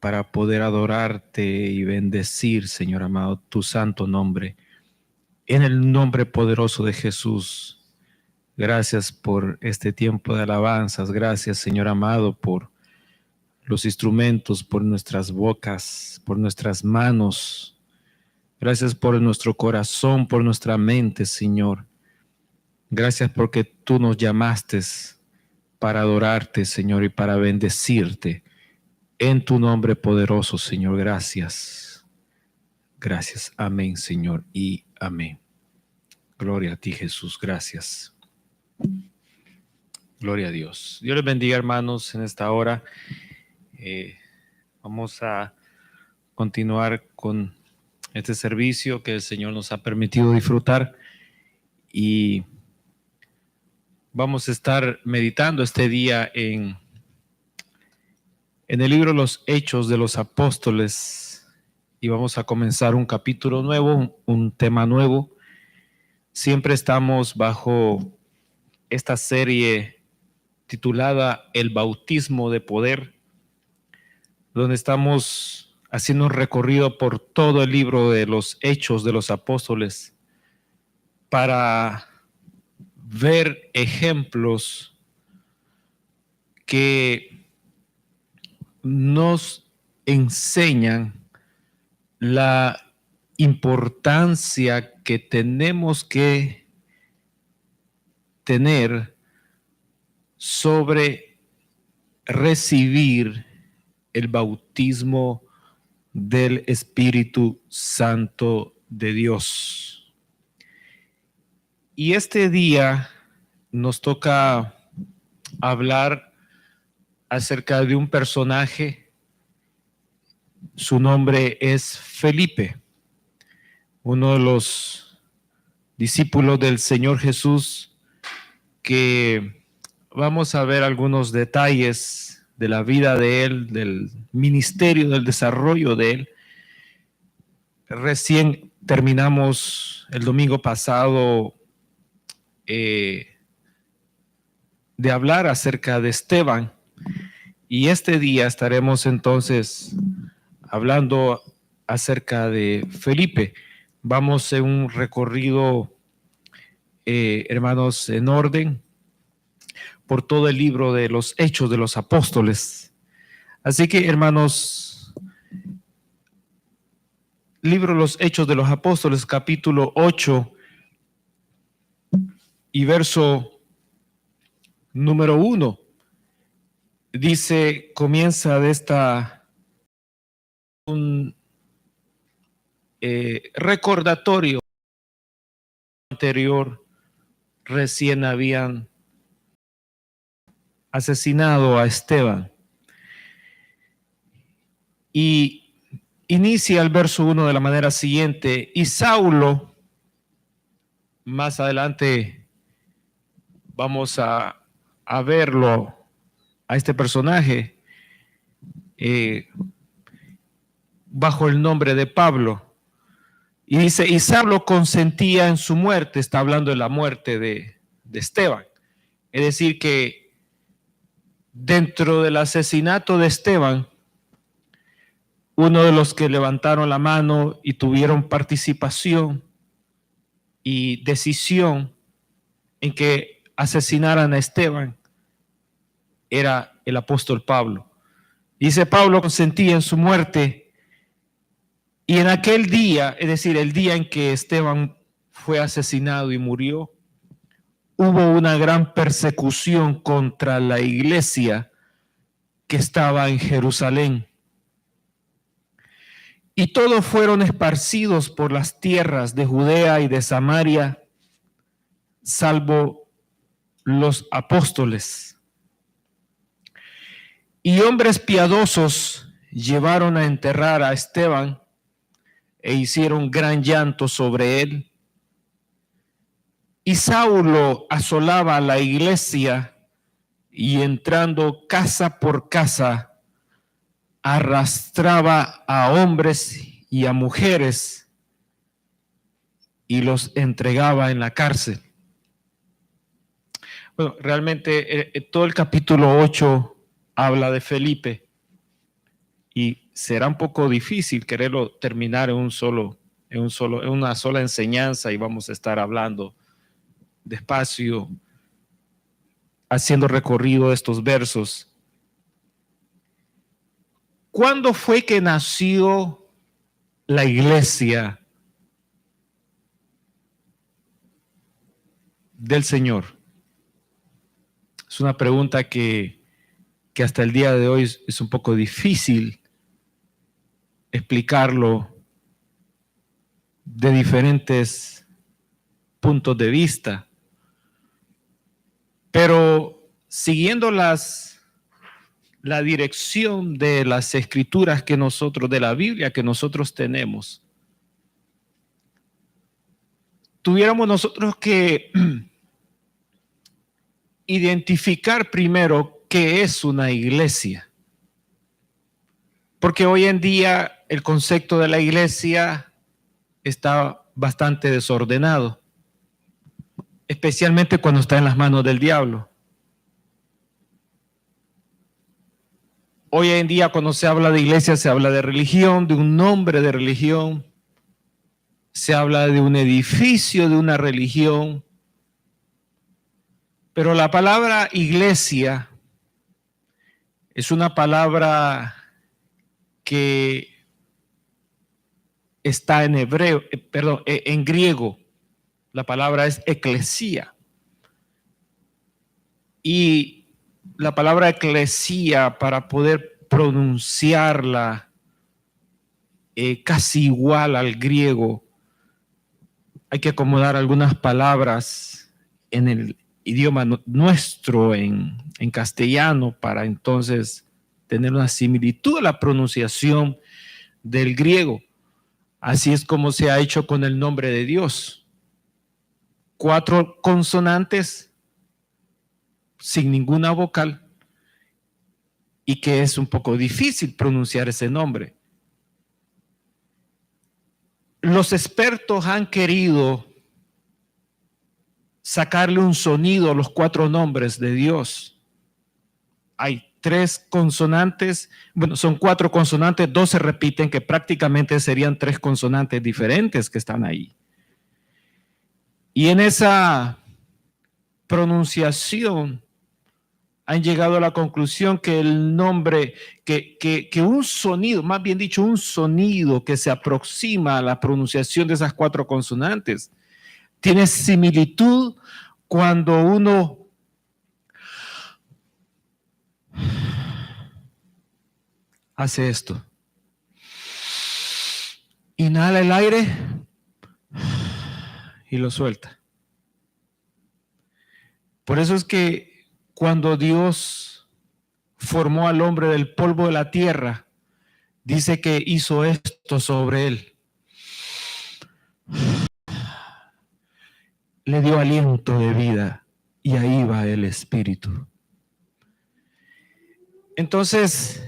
para poder adorarte y bendecir, Señor amado, tu santo nombre. En el nombre poderoso de Jesús, gracias por este tiempo de alabanzas. Gracias, Señor amado, por los instrumentos, por nuestras bocas, por nuestras manos. Gracias por nuestro corazón, por nuestra mente, Señor. Gracias porque tú nos llamaste para adorarte, Señor, y para bendecirte. En tu nombre poderoso, Señor, gracias. Gracias. Amén, Señor, y amén. Gloria a ti, Jesús. Gracias. Gloria a Dios. Dios les bendiga, hermanos, en esta hora. Vamos a continuar con este servicio que el Señor nos ha permitido disfrutar y vamos a estar meditando este día en el libro Los Hechos de los Apóstoles y vamos a comenzar un capítulo nuevo, un tema nuevo. Siempre estamos bajo esta serie titulada El bautismo de poder, donde estamos haciendo un recorrido por todo el libro de los Hechos de los Apóstoles para ver ejemplos que nos enseñan la importancia que tenemos que tener sobre recibir el bautismo del Espíritu Santo de Dios. Y este día nos toca hablar acerca de un personaje. Su nombre es Felipe, uno de los discípulos del Señor Jesús, que vamos a ver algunos detalles de la vida de él, del ministerio, del desarrollo de él. Recién terminamos el domingo pasado de hablar acerca de Esteban y este día estaremos entonces hablando acerca de Felipe. Vamos en un recorrido, hermanos, en orden por todo el libro de los Hechos de los Apóstoles. Así que, hermanos, libro de los Hechos de los Apóstoles, capítulo 8 y verso número 1, dice, comienza de esta un recordatorio anterior. Recién habían asesinado a Esteban y inicia el verso 1 de la manera siguiente: y Saulo, más adelante vamos a verlo, a este personaje, bajo el nombre de Pablo. Y dice, y Saulo consentía en su muerte. Está hablando de la muerte de Esteban. Es decir, que dentro del asesinato de Esteban, uno de los que levantaron la mano y tuvieron participación y decisión en que asesinaran a Esteban era el apóstol Pablo. Dice, Pablo consentía en su muerte. Y en aquel día, es decir, el día en que Esteban fue asesinado y murió, hubo una gran persecución contra la iglesia que estaba en Jerusalén. Y todos fueron esparcidos por las tierras de Judea y de Samaria, salvo los apóstoles. Y hombres piadosos llevaron a enterrar a Esteban e hicieron gran llanto sobre él. Y Saulo asolaba a la iglesia y entrando casa por casa, arrastraba a hombres y a mujeres y los entregaba en la cárcel. Bueno, realmente todo el capítulo 8 habla de Felipe y será un poco difícil quererlo terminar en una sola enseñanza, y vamos a estar hablando despacio, haciendo recorrido de estos versos. ¿Cuándo fue que nació la iglesia del Señor? Es una pregunta que hasta el día de hoy es un poco difícil explicarlo de diferentes puntos de vista. Pero siguiendo la dirección de las escrituras de la Biblia que nosotros tenemos, tuviéramos nosotros que identificar primero qué es una iglesia. Porque hoy en día el concepto de la iglesia está bastante desordenado, especialmente cuando está en las manos del diablo. Hoy en día, cuando se habla de iglesia, se habla de religión, de un nombre de religión, se habla de un edificio de una religión, pero la palabra iglesia es una palabra que está en griego. La palabra es eclesía. Y la palabra eclesía, para poder pronunciarla casi igual al griego, hay que acomodar algunas palabras en el idioma nuestro, en castellano, para entonces tener una similitud a la pronunciación del griego. Así es como se ha hecho con el nombre de Dios. 4 consonantes sin ninguna vocal, y que es un poco difícil pronunciar ese nombre. Los expertos han querido sacarle un sonido a los 4 nombres de Dios. Hay 3 consonantes, son 4 consonantes, 2 se repiten, que prácticamente serían 3 consonantes diferentes que están ahí. Y en esa pronunciación han llegado a la conclusión que el nombre, que un sonido, más bien dicho, un sonido que se aproxima a la pronunciación de esas 4 consonantes, tiene similitud cuando uno hace esto. Inhala el aire y lo suelta. Por eso es que cuando Dios formó al hombre del polvo de la tierra, dice que hizo esto sobre él. Le dio aliento de vida y ahí va el espíritu. Entonces,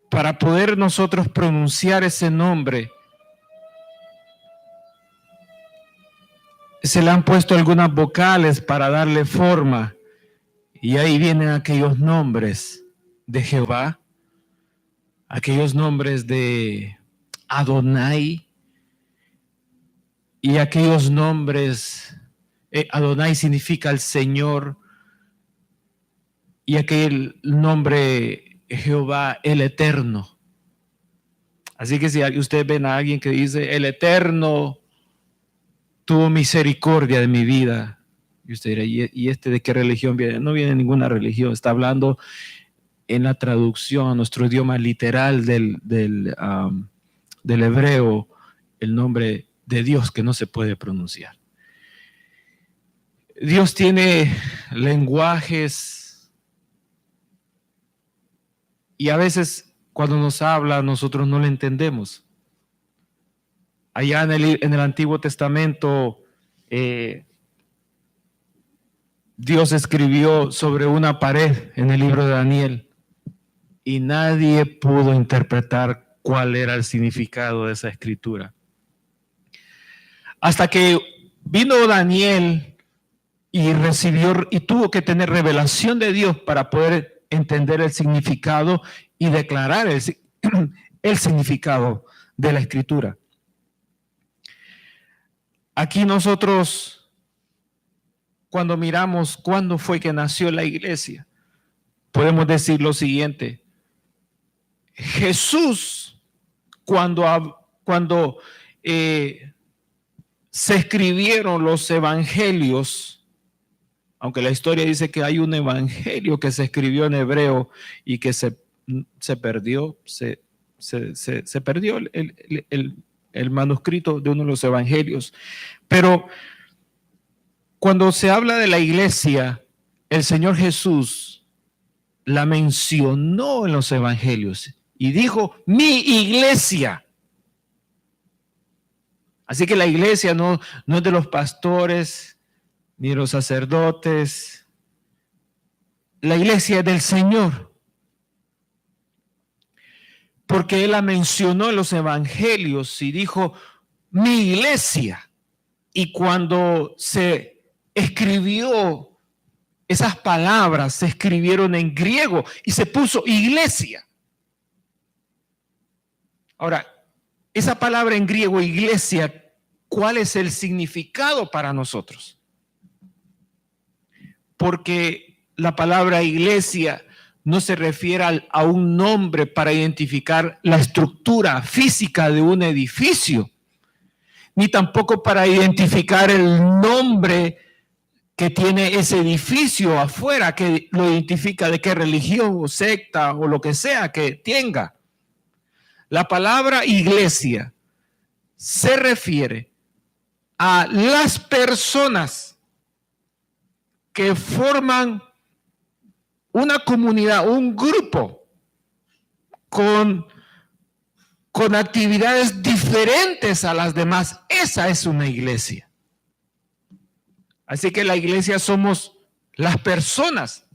para poder nosotros pronunciar ese nombre, se le han puesto algunas vocales para darle forma, y ahí vienen aquellos nombres de Jehová, aquellos nombres de Adonai, y aquellos nombres, Adonai significa el Señor, y aquel nombre Jehová, el Eterno. Así que si ustedes ven a alguien que dice el Eterno tuvo misericordia de mi vida, y usted dirá, ¿y este de qué religión viene? No viene de ninguna religión, está hablando en la traducción a nuestro idioma literal del hebreo, el nombre de Dios que no se puede pronunciar. Dios tiene lenguajes, y a veces cuando nos habla nosotros no le entendemos. Allá en el Antiguo Testamento, Dios escribió sobre una pared en el libro de Daniel, y nadie pudo interpretar cuál era el significado de esa escritura. Hasta que vino Daniel y tuvo que tener revelación de Dios para poder entender el significado y declarar el significado de la Escritura. Aquí nosotros, cuando miramos cuándo fue que nació la iglesia, podemos decir lo siguiente: Jesús, cuando se escribieron los evangelios, aunque la historia dice que hay un evangelio que se escribió en hebreo y que se perdió, se perdió el manuscrito de uno de los evangelios. Pero cuando se habla de la iglesia, el Señor Jesús la mencionó en los evangelios y dijo: mi iglesia. Así que la iglesia no es de los pastores ni de los sacerdotes. La iglesia es del Señor, porque Él la mencionó en los evangelios y dijo: mi iglesia. Y cuando se escribió, esas palabras se escribieron en griego y se puso iglesia. Ahora, esa palabra en griego, iglesia, ¿cuál es el significado para nosotros? Porque la palabra iglesia no se refiere a un nombre para identificar la estructura física de un edificio, ni tampoco para identificar el nombre que tiene ese edificio afuera, que lo identifica de qué religión o secta o lo que sea que tenga. La palabra iglesia se refiere a las personas que forman una comunidad, un grupo con actividades diferentes a las demás. Esa es una iglesia. Así que la iglesia somos las personas,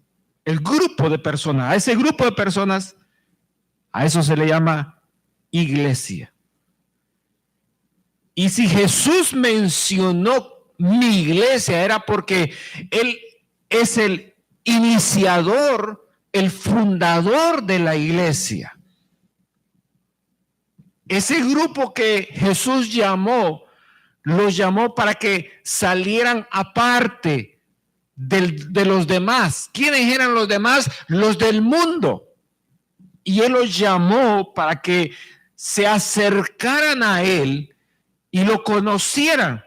el grupo de personas. A ese grupo de personas, a eso se le llama iglesia. Y si Jesús mencionó mi iglesia, era porque Él es el iniciador, el fundador de la iglesia. Ese grupo que Jesús los llamó para que salieran aparte de los demás. ¿Quiénes eran los demás? Los del mundo. Y Él los llamó para que se acercaran a Él y lo conocieran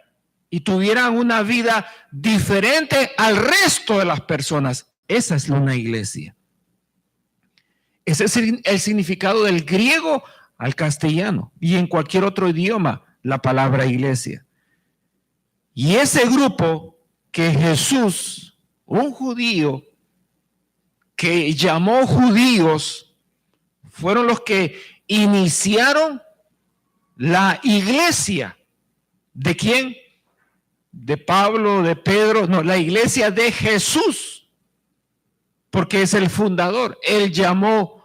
y tuvieran una vida diferente al resto de las personas. Esa es una iglesia. Ese es el significado del griego al castellano y en cualquier otro idioma, la palabra iglesia. Y ese grupo que Jesús, un judío que llamó judíos, fueron los que iniciaron la iglesia. ¿De quién? De Pablo, de Pedro, no, la iglesia de Jesús, porque es el fundador. Él llamó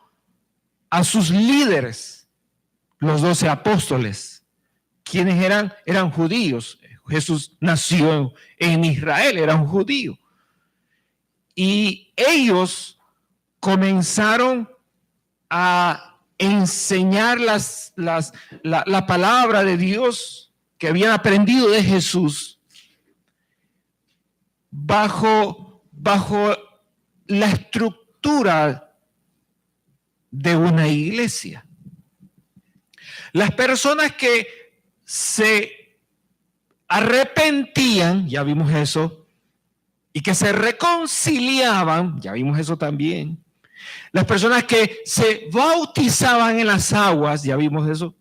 a sus líderes, los 12 apóstoles. ¿Quiénes eran? Eran judíos. Jesús nació en Israel, era un judío. Y ellos comenzaron a enseñar la palabra de Dios que habían aprendido de Jesús bajo la estructura de una iglesia. Las personas que se arrepentían, ya vimos eso, y que se reconciliaban, ya vimos eso también. Las personas que se bautizaban en las aguas, ya vimos eso.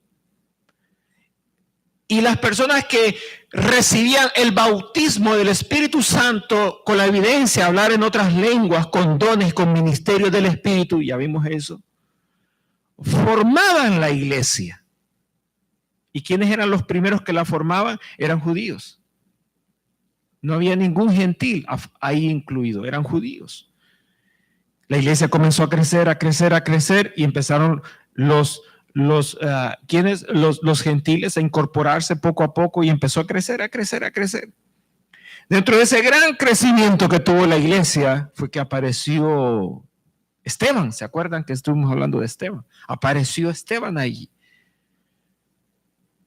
Y las personas que recibían el bautismo del Espíritu Santo con la evidencia de hablar en otras lenguas, con dones, con ministerios del Espíritu, ya vimos eso, formaban la iglesia. ¿Y quiénes eran los primeros que la formaban? Eran judíos. No había ningún gentil ahí incluido, eran judíos. La iglesia comenzó a crecer y empezaron los gentiles a incorporarse poco a poco y empezó a crecer. Dentro de ese gran crecimiento que tuvo la iglesia fue que apareció Esteban, ¿se acuerdan que estuvimos hablando de Esteban? Apareció Esteban allí.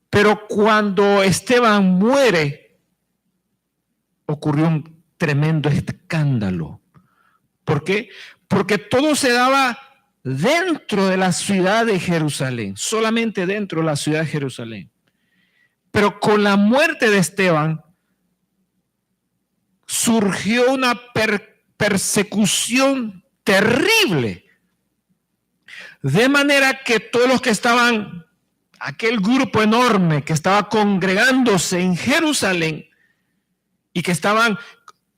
Pero cuando Esteban muere, ocurrió un tremendo escándalo. ¿Por qué? Porque todo se daba dentro de la ciudad de Jerusalén, solamente dentro de la ciudad de Jerusalén. Pero con la muerte de Esteban, surgió una persecución terrible. De manera que todos los que estaban, aquel grupo enorme que estaba congregándose en Jerusalén y que estaban,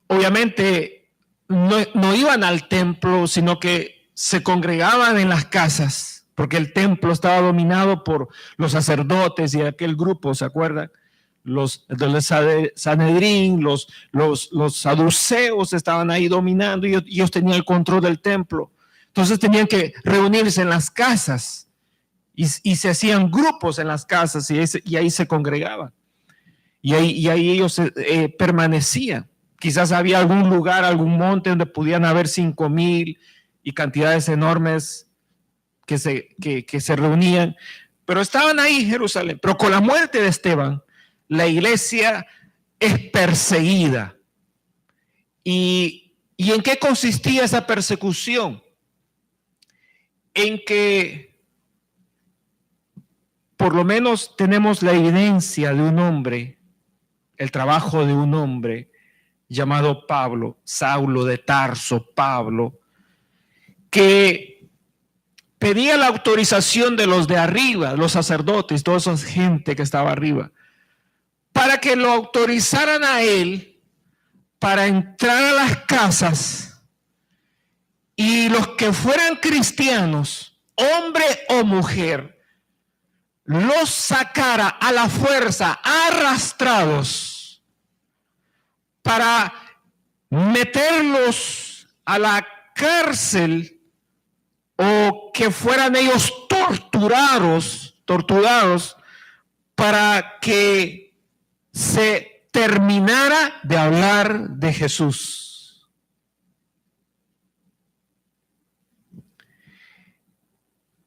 obviamente, no iban al templo, sino que se congregaban en las casas, porque el templo estaba dominado por los sacerdotes y aquel grupo, ¿se acuerdan? Los Sanedrín, los saduceos estaban ahí dominando y ellos tenían el control del templo. Entonces tenían que reunirse en las casas y se hacían grupos en las casas y ahí se congregaban. Y ahí ellos permanecían. Quizás había algún lugar, algún monte donde pudieran haber 5,000 y cantidades enormes que se reunían. Pero estaban ahí en Jerusalén. Pero con la muerte de Esteban, la iglesia es perseguida. ¿Y en qué consistía esa persecución? En que por lo menos tenemos la evidencia de un hombre, el trabajo de un hombre llamado Pablo, Saulo de Tarso, Pablo, que pedía la autorización de los de arriba, los sacerdotes, toda esa gente que estaba arriba, para que lo autorizaran a él para entrar a las casas y los que fueran cristianos, hombre o mujer, los sacara a la fuerza, arrastrados, para meterlos a la cárcel o que fueran ellos torturados para que se terminara de hablar de Jesús.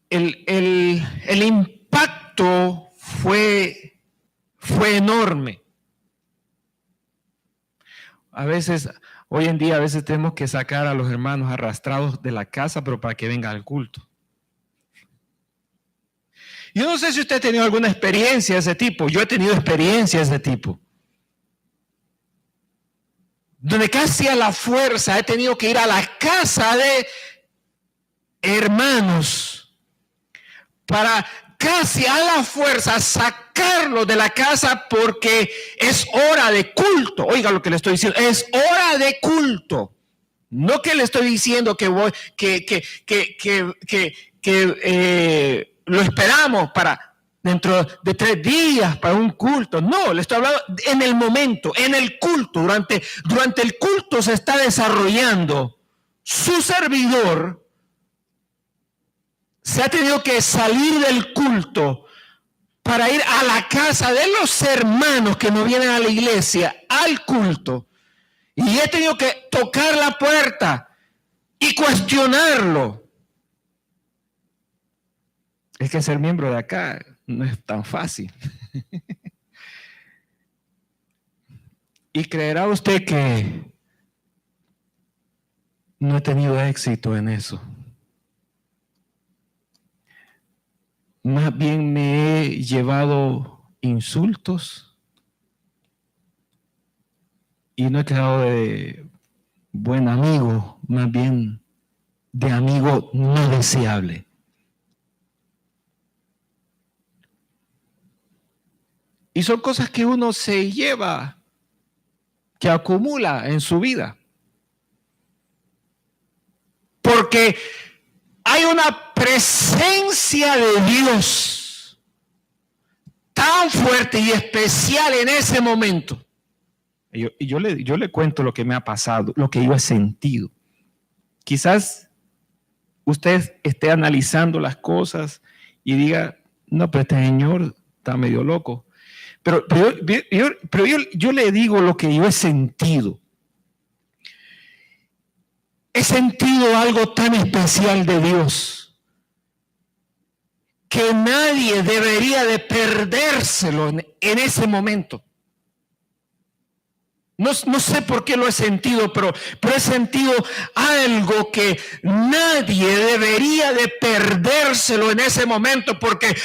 El impacto fue enorme. Hoy en día, a veces tenemos que sacar a los hermanos arrastrados de la casa, pero para que vengan al culto. Yo no sé si usted ha tenido alguna experiencia de ese tipo. Yo he tenido experiencias de ese tipo. Donde casi a la fuerza he tenido que ir a la casa de hermanos para casi a la fuerza sacarlo de la casa porque es hora de culto. Oiga lo que le estoy diciendo, es hora de culto. No que le estoy diciendo que voy, lo esperamos para dentro de 3 días para un culto. No, le estoy hablando en el momento, en el culto. Durante el culto se está desarrollando. Su servidor se ha tenido que salir del culto para ir a la casa de los hermanos que no vienen a la iglesia, al culto. Y he tenido que tocar la puerta y cuestionarlo. Es que ser miembro de acá no es tan fácil. ¿Y creerá usted que no he tenido éxito en eso? Más bien me he llevado insultos y no he quedado de buen amigo, más bien de amigo no deseable. Y son cosas que uno se lleva, que acumula en su vida. Porque hay una presencia de Dios tan fuerte y especial en ese momento. Yo le cuento lo que me ha pasado, lo que yo he sentido. Quizás usted esté analizando las cosas y diga, no, pero este señor está medio loco. Pero yo le digo lo que yo he sentido. he sentido algo tan especial de Dios que nadie debería de perdérselo en ese momento. No sé por qué lo he sentido, pero he sentido algo que nadie debería de perdérselo en ese momento porque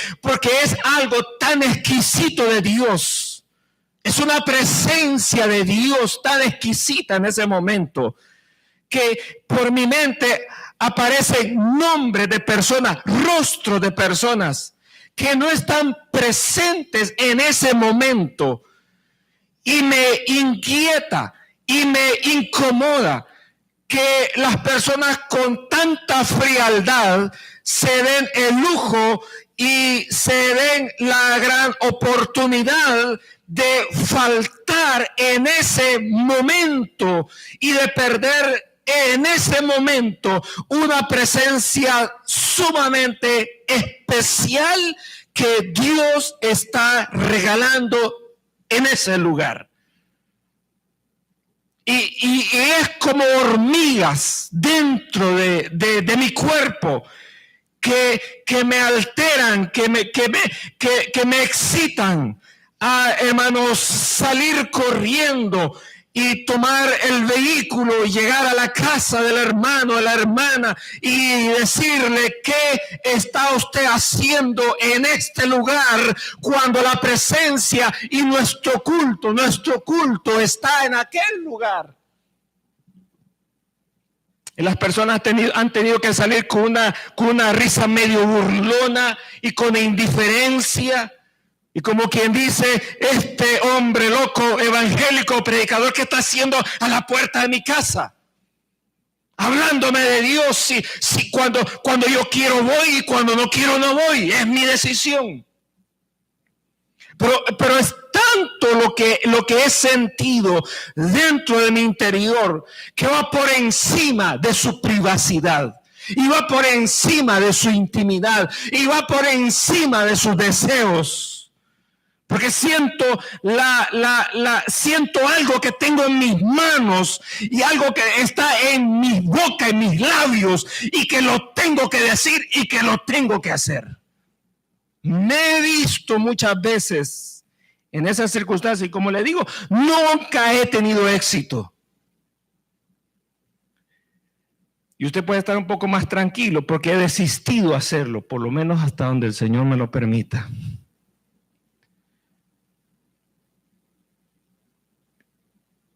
es algo tan exquisito de Dios. Es una presencia de Dios tan exquisita en ese momento que por mi mente aparecen nombres de personas, rostros de personas que no están presentes en ese momento. Y me inquieta y me incomoda que las personas con tanta frialdad se den el lujo y se den la gran oportunidad de faltar en ese momento y de perder en ese momento una presencia sumamente especial que Dios está regalando en ese lugar. Y es como hormigas dentro de mi cuerpo que me alteran, que me excitan a, hermanos, salir corriendo y tomar el vehículo y llegar a la casa del hermano, de la hermana y decirle, ¿qué está usted haciendo en este lugar cuando la presencia y nuestro culto está en aquel lugar? Y las personas han tenido que salir con una risa medio burlona y con indiferencia. Y como quien dice, este hombre loco, evangélico, predicador, ¿qué está haciendo a la puerta de mi casa? Hablándome de Dios, si cuando yo quiero voy y cuando no quiero no voy, es mi decisión. Pero es tanto lo que he sentido dentro de mi interior que va por encima de su privacidad. Y va por encima de su intimidad. Y va por encima de sus deseos. Porque siento siento algo que tengo en mis manos y algo que está en mi boca, en mis labios, y que lo tengo que decir y que lo tengo que hacer. Me he visto muchas veces en esas circunstancias y, como le digo, nunca he tenido éxito. Y usted puede estar un poco más tranquilo porque he desistido a hacerlo, por lo menos hasta donde el Señor me lo permita.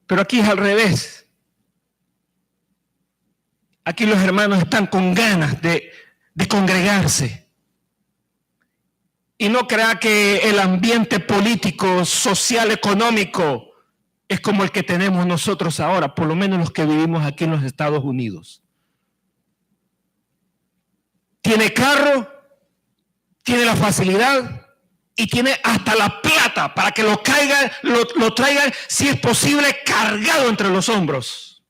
Pero aquí es al revés. Aquí los hermanos están con ganas de congregarse. Y no crea que el ambiente político, social, económico es como el que tenemos nosotros ahora, por lo menos los que vivimos aquí en los Estados Unidos. Tiene carro, tiene la facilidad y tiene hasta la plata para que lo traigan, si es posible, cargado entre los hombros.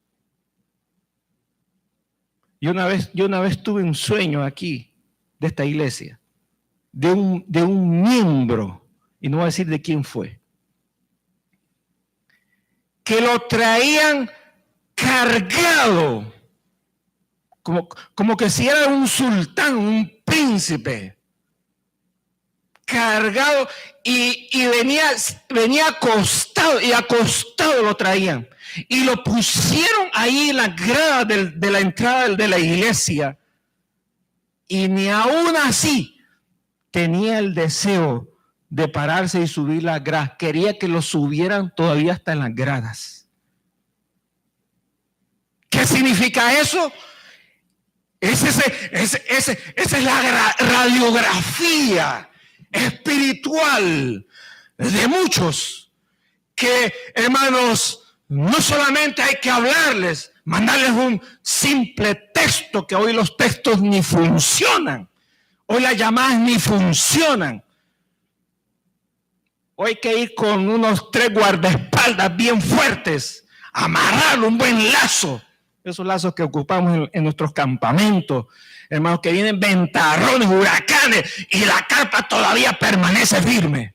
Yo una vez tuve un sueño aquí de esta iglesia, de un miembro, y no voy a decir de quién fue, que lo traían cargado, como que si era un sultán, un príncipe, cargado, y venía acostado, y acostado lo traían, y lo pusieron ahí en la grada de la entrada de la iglesia, y ni aún así tenía el deseo de pararse y subir las gradas. Quería que lo subieran todavía hasta en las gradas. ¿Qué significa eso? Esa es la radiografía espiritual de muchos que, hermanos, no solamente hay que hablarles, mandarles un simple texto, que hoy los textos ni funcionan, hoy las llamadas ni funcionan. Hoy hay que ir con unos 3 guardaespaldas bien fuertes, amarrar un buen lazo, esos lazos que ocupamos en nuestros campamentos, hermanos, que vienen ventarrones, huracanes, y la carpa todavía permanece firme.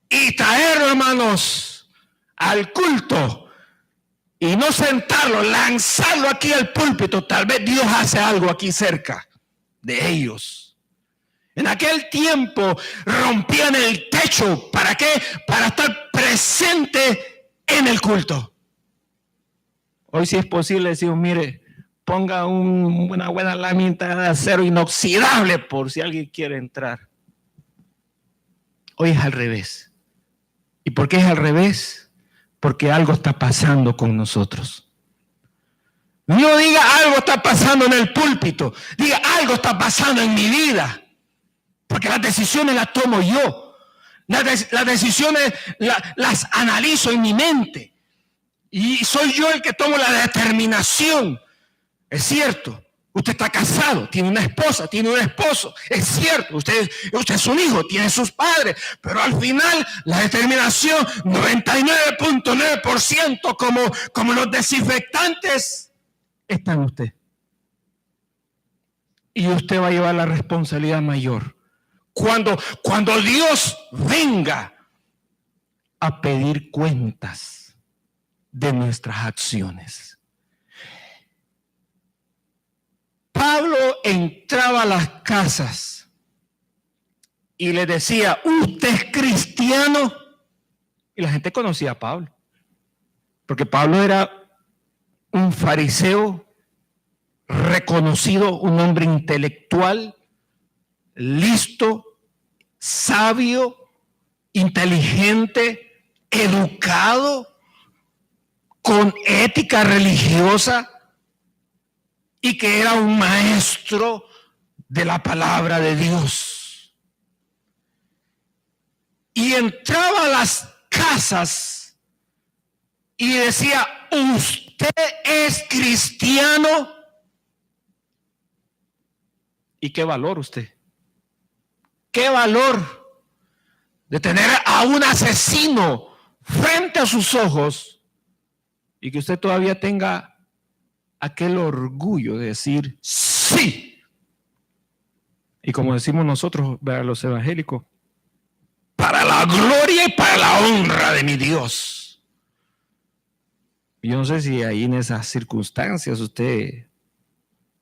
Y traerlo, hermanos, al culto, y no sentarlo, lanzarlo aquí al púlpito, tal vez Dios hace algo aquí cerca de ellos. En aquel tiempo rompían el techo. ¿Para qué? Para estar presente en el culto. Hoy sí es posible decir, mire, ponga una buena lámina de acero inoxidable por si alguien quiere entrar. Hoy es al revés. ¿Y por qué es al revés? Porque algo está pasando con nosotros. No diga algo está pasando en el púlpito, diga algo está pasando en mi vida. Porque las decisiones las tomo yo. Las decisiones las analizo en mi mente. Y soy yo el que tomo la determinación. Es cierto, usted está casado, tiene una esposa, tiene un esposo. Es cierto, usted es un hijo, tiene sus padres. Pero al final, la determinación, 99.9%, como los desinfectantes, está en usted. Y usted va a llevar la responsabilidad mayor. Cuando Dios venga a pedir cuentas de nuestras acciones. Pablo entraba a las casas y le decía, ¿usted es cristiano? Y la gente conocía a Pablo, porque Pablo era un fariseo reconocido, un hombre intelectual, listo, sabio, inteligente, educado, con ética religiosa y que era un maestro de la palabra de Dios. Y entraba a las casas y decía, ¿usted es cristiano? ¿Y qué valor usted? ¿Qué valor de tener a un asesino frente a sus ojos y que usted todavía tenga aquel orgullo de decir sí? Y como decimos nosotros, los evangélicos, para la gloria y para la honra de mi Dios. Yo no sé si ahí en esas circunstancias usted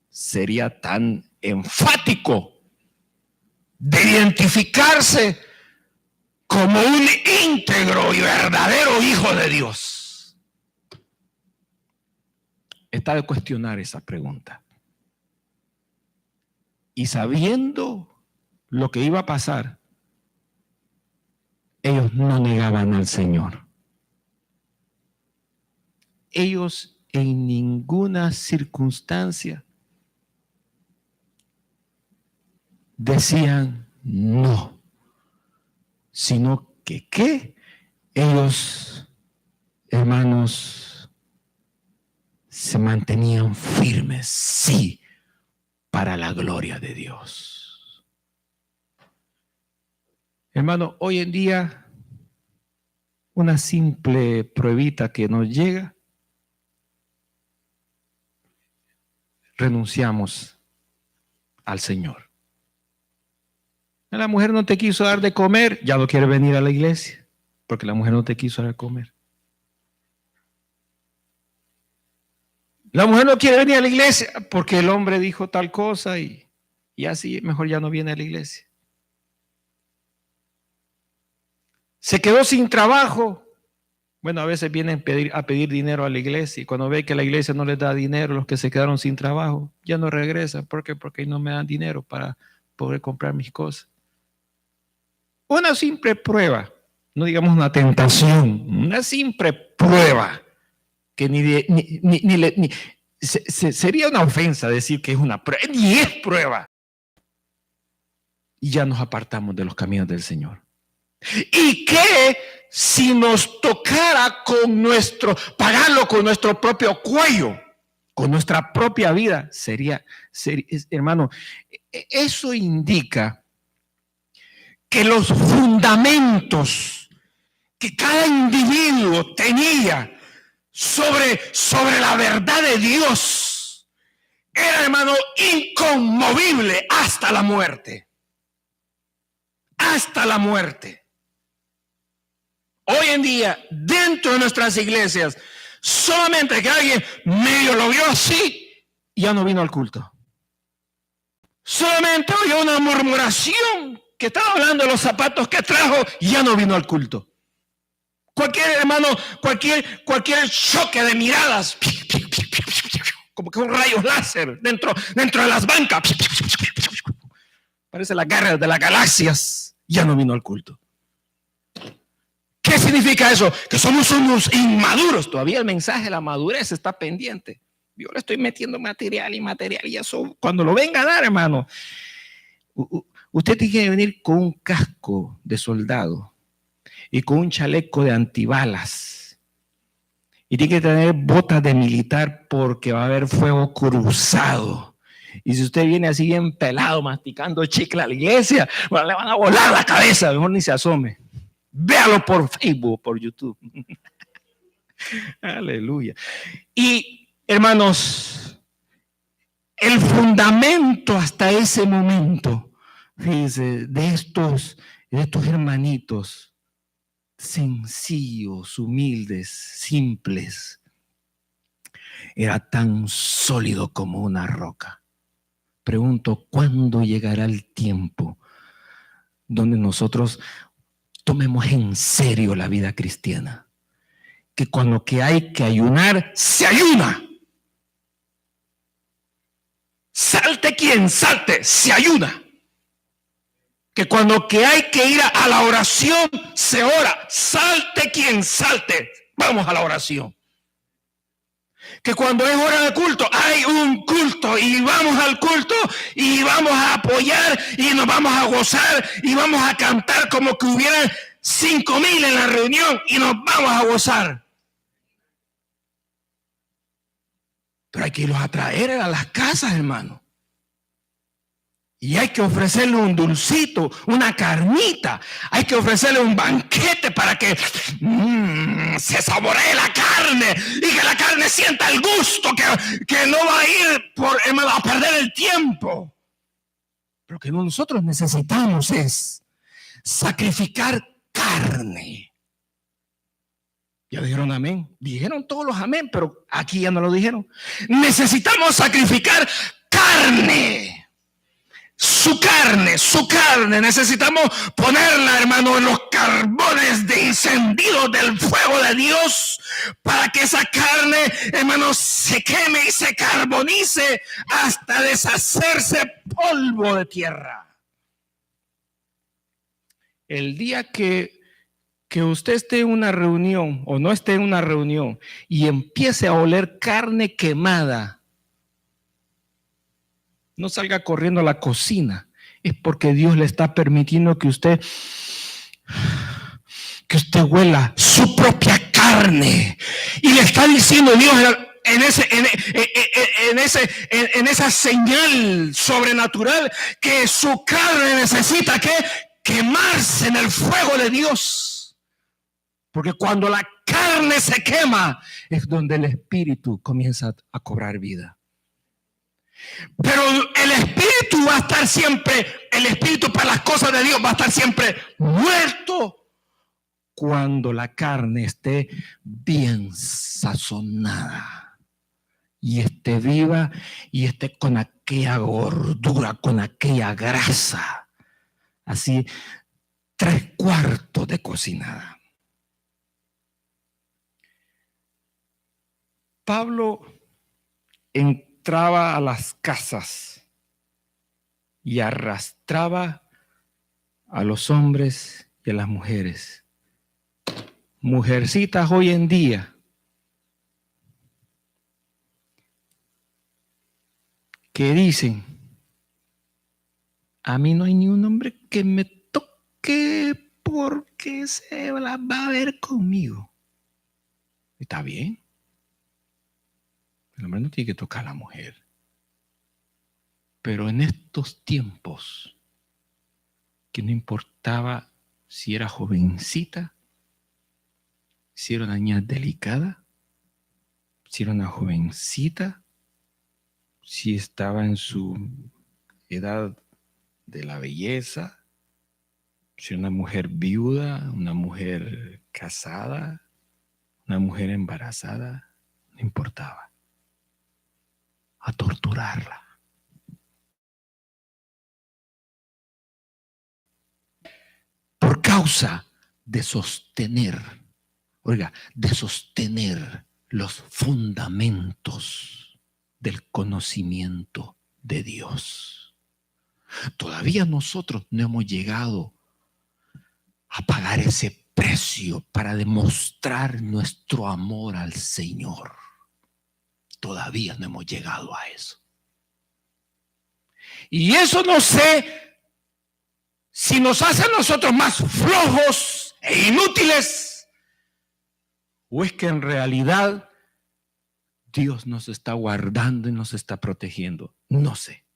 sería tan enfático de identificarse como un íntegro y verdadero hijo de Dios. Está de cuestionar esa pregunta. Y sabiendo lo que iba a pasar, ellos no negaban al Señor. Ellos en ninguna circunstancia decían no, sino que ¿qué? Ellos, hermanos, se mantenían firmes, sí, para la gloria de Dios. Hermano, hoy en día, una simple pruebita que nos llega, renunciamos al Señor. La mujer no te quiso dar de comer, ya no quiere venir a la iglesia, porque la mujer no te quiso dar de comer. La mujer no quiere venir a la iglesia porque el hombre dijo tal cosa y así mejor ya no viene a la iglesia. Se quedó sin trabajo. Bueno, a veces vienen a pedir dinero a la iglesia y cuando ve que la iglesia no les da dinero, los que se quedaron sin trabajo, ya no regresan. ¿Por qué? Porque no me dan dinero para poder comprar mis cosas. Una simple prueba, no digamos una tentación, una simple prueba que sería una ofensa decir que es una prueba, ni es prueba. Y ya nos apartamos de los caminos del Señor. ¿Y qué si nos tocara pagarlo con nuestro propio cuello, con nuestra propia vida? Sería, hermano, eso indica que los fundamentos que cada individuo tenía sobre la verdad de Dios era, hermano, inconmovible hasta la muerte. Hasta la muerte. Hoy en día, dentro de nuestras iglesias, Solamente que alguien medio lo vio así, ya no vino al culto. Solamente oyó una murmuración que estaba hablando de los zapatos que trajo y ya no vino al culto. Cualquier hermano, cualquier choque de miradas, como que un rayo láser dentro de las bancas, parece la guerra de las galaxias, ya no vino al culto. ¿Qué significa eso? Que somos unos inmaduros. Todavía el mensaje de la madurez está pendiente. Yo le estoy metiendo material y eso, cuando lo venga a dar, hermano, usted tiene que venir con un casco de soldado y con un chaleco de antibalas. Y tiene que tener botas de militar porque va a haber fuego cruzado. Y si usted viene así bien pelado, masticando chicle a la iglesia, bueno, le van a volar la cabeza, mejor ni se asome. Véalo por Facebook, por YouTube. Aleluya. Y hermanos, el fundamento hasta ese momento, fíjense, de estos hermanitos sencillos, humildes, simples, era tan sólido como una roca. Pregunto, ¿cuándo llegará el tiempo donde nosotros tomemos en serio la vida cristiana? Que cuando que hay que ayunar, se ayuna. Salte quien salte, se ayuna. Que cuando que hay que ir a la oración, se ora. Salte quien salte, vamos a la oración. Que cuando es hora de culto, hay un culto y vamos al culto y vamos a apoyar y nos vamos a gozar y vamos a cantar como que hubieran 5,000 en la reunión y nos vamos a gozar. Pero hay que irlos a traer a las casas, hermano. Y hay que ofrecerle un dulcito, una carnita. Hay que ofrecerle un banquete para que se saboree la carne y que la carne sienta el gusto, que no va a ir hermano, a perder el tiempo. Pero que nosotros necesitamos es sacrificar carne. Ya dijeron amén. Dijeron todos los amén, pero aquí ya no lo dijeron. Necesitamos sacrificar carne. Su carne, necesitamos ponerla, hermano, en los carbones de encendido del fuego de Dios para que esa carne, hermano, se queme y se carbonice hasta deshacerse polvo de tierra. El día que usted esté en una reunión o no esté en una reunión y empiece a oler carne quemada, no salga corriendo a la cocina. Es porque Dios le está permitiendo que usted huela su propia carne. Y le está diciendo Dios en esa señal sobrenatural que su carne necesita que quemarse en el fuego de Dios. Porque cuando la carne se quema es donde el espíritu comienza a cobrar vida. Pero el espíritu va a estar siempre, el espíritu para las cosas de Dios va a estar siempre muerto cuando la carne esté bien sazonada y esté viva y esté con aquella gordura, con aquella grasa, así 3/4 de cocinada. Pablo entraba a las casas y arrastraba a los hombres y a las mujeres. Mujercitas hoy en día que dicen, a mí no hay ni un hombre que me toque porque se la va a ver conmigo. Está bien. El hombre no tiene que tocar a la mujer. Pero en estos tiempos, que no importaba si era jovencita, si era una niña delicada, si era una jovencita, si estaba en su edad de la belleza, si era una mujer viuda, una mujer casada, una mujer embarazada, no importaba. A torturarla. Por causa de sostener, de sostener los fundamentos del conocimiento de Dios. Todavía nosotros no hemos llegado a pagar ese precio para demostrar nuestro amor al Señor. Todavía no hemos llegado a eso. Y eso no sé si nos hace a nosotros más flojos e inútiles, o es que en realidad Dios nos está guardando y nos está protegiendo. No sé.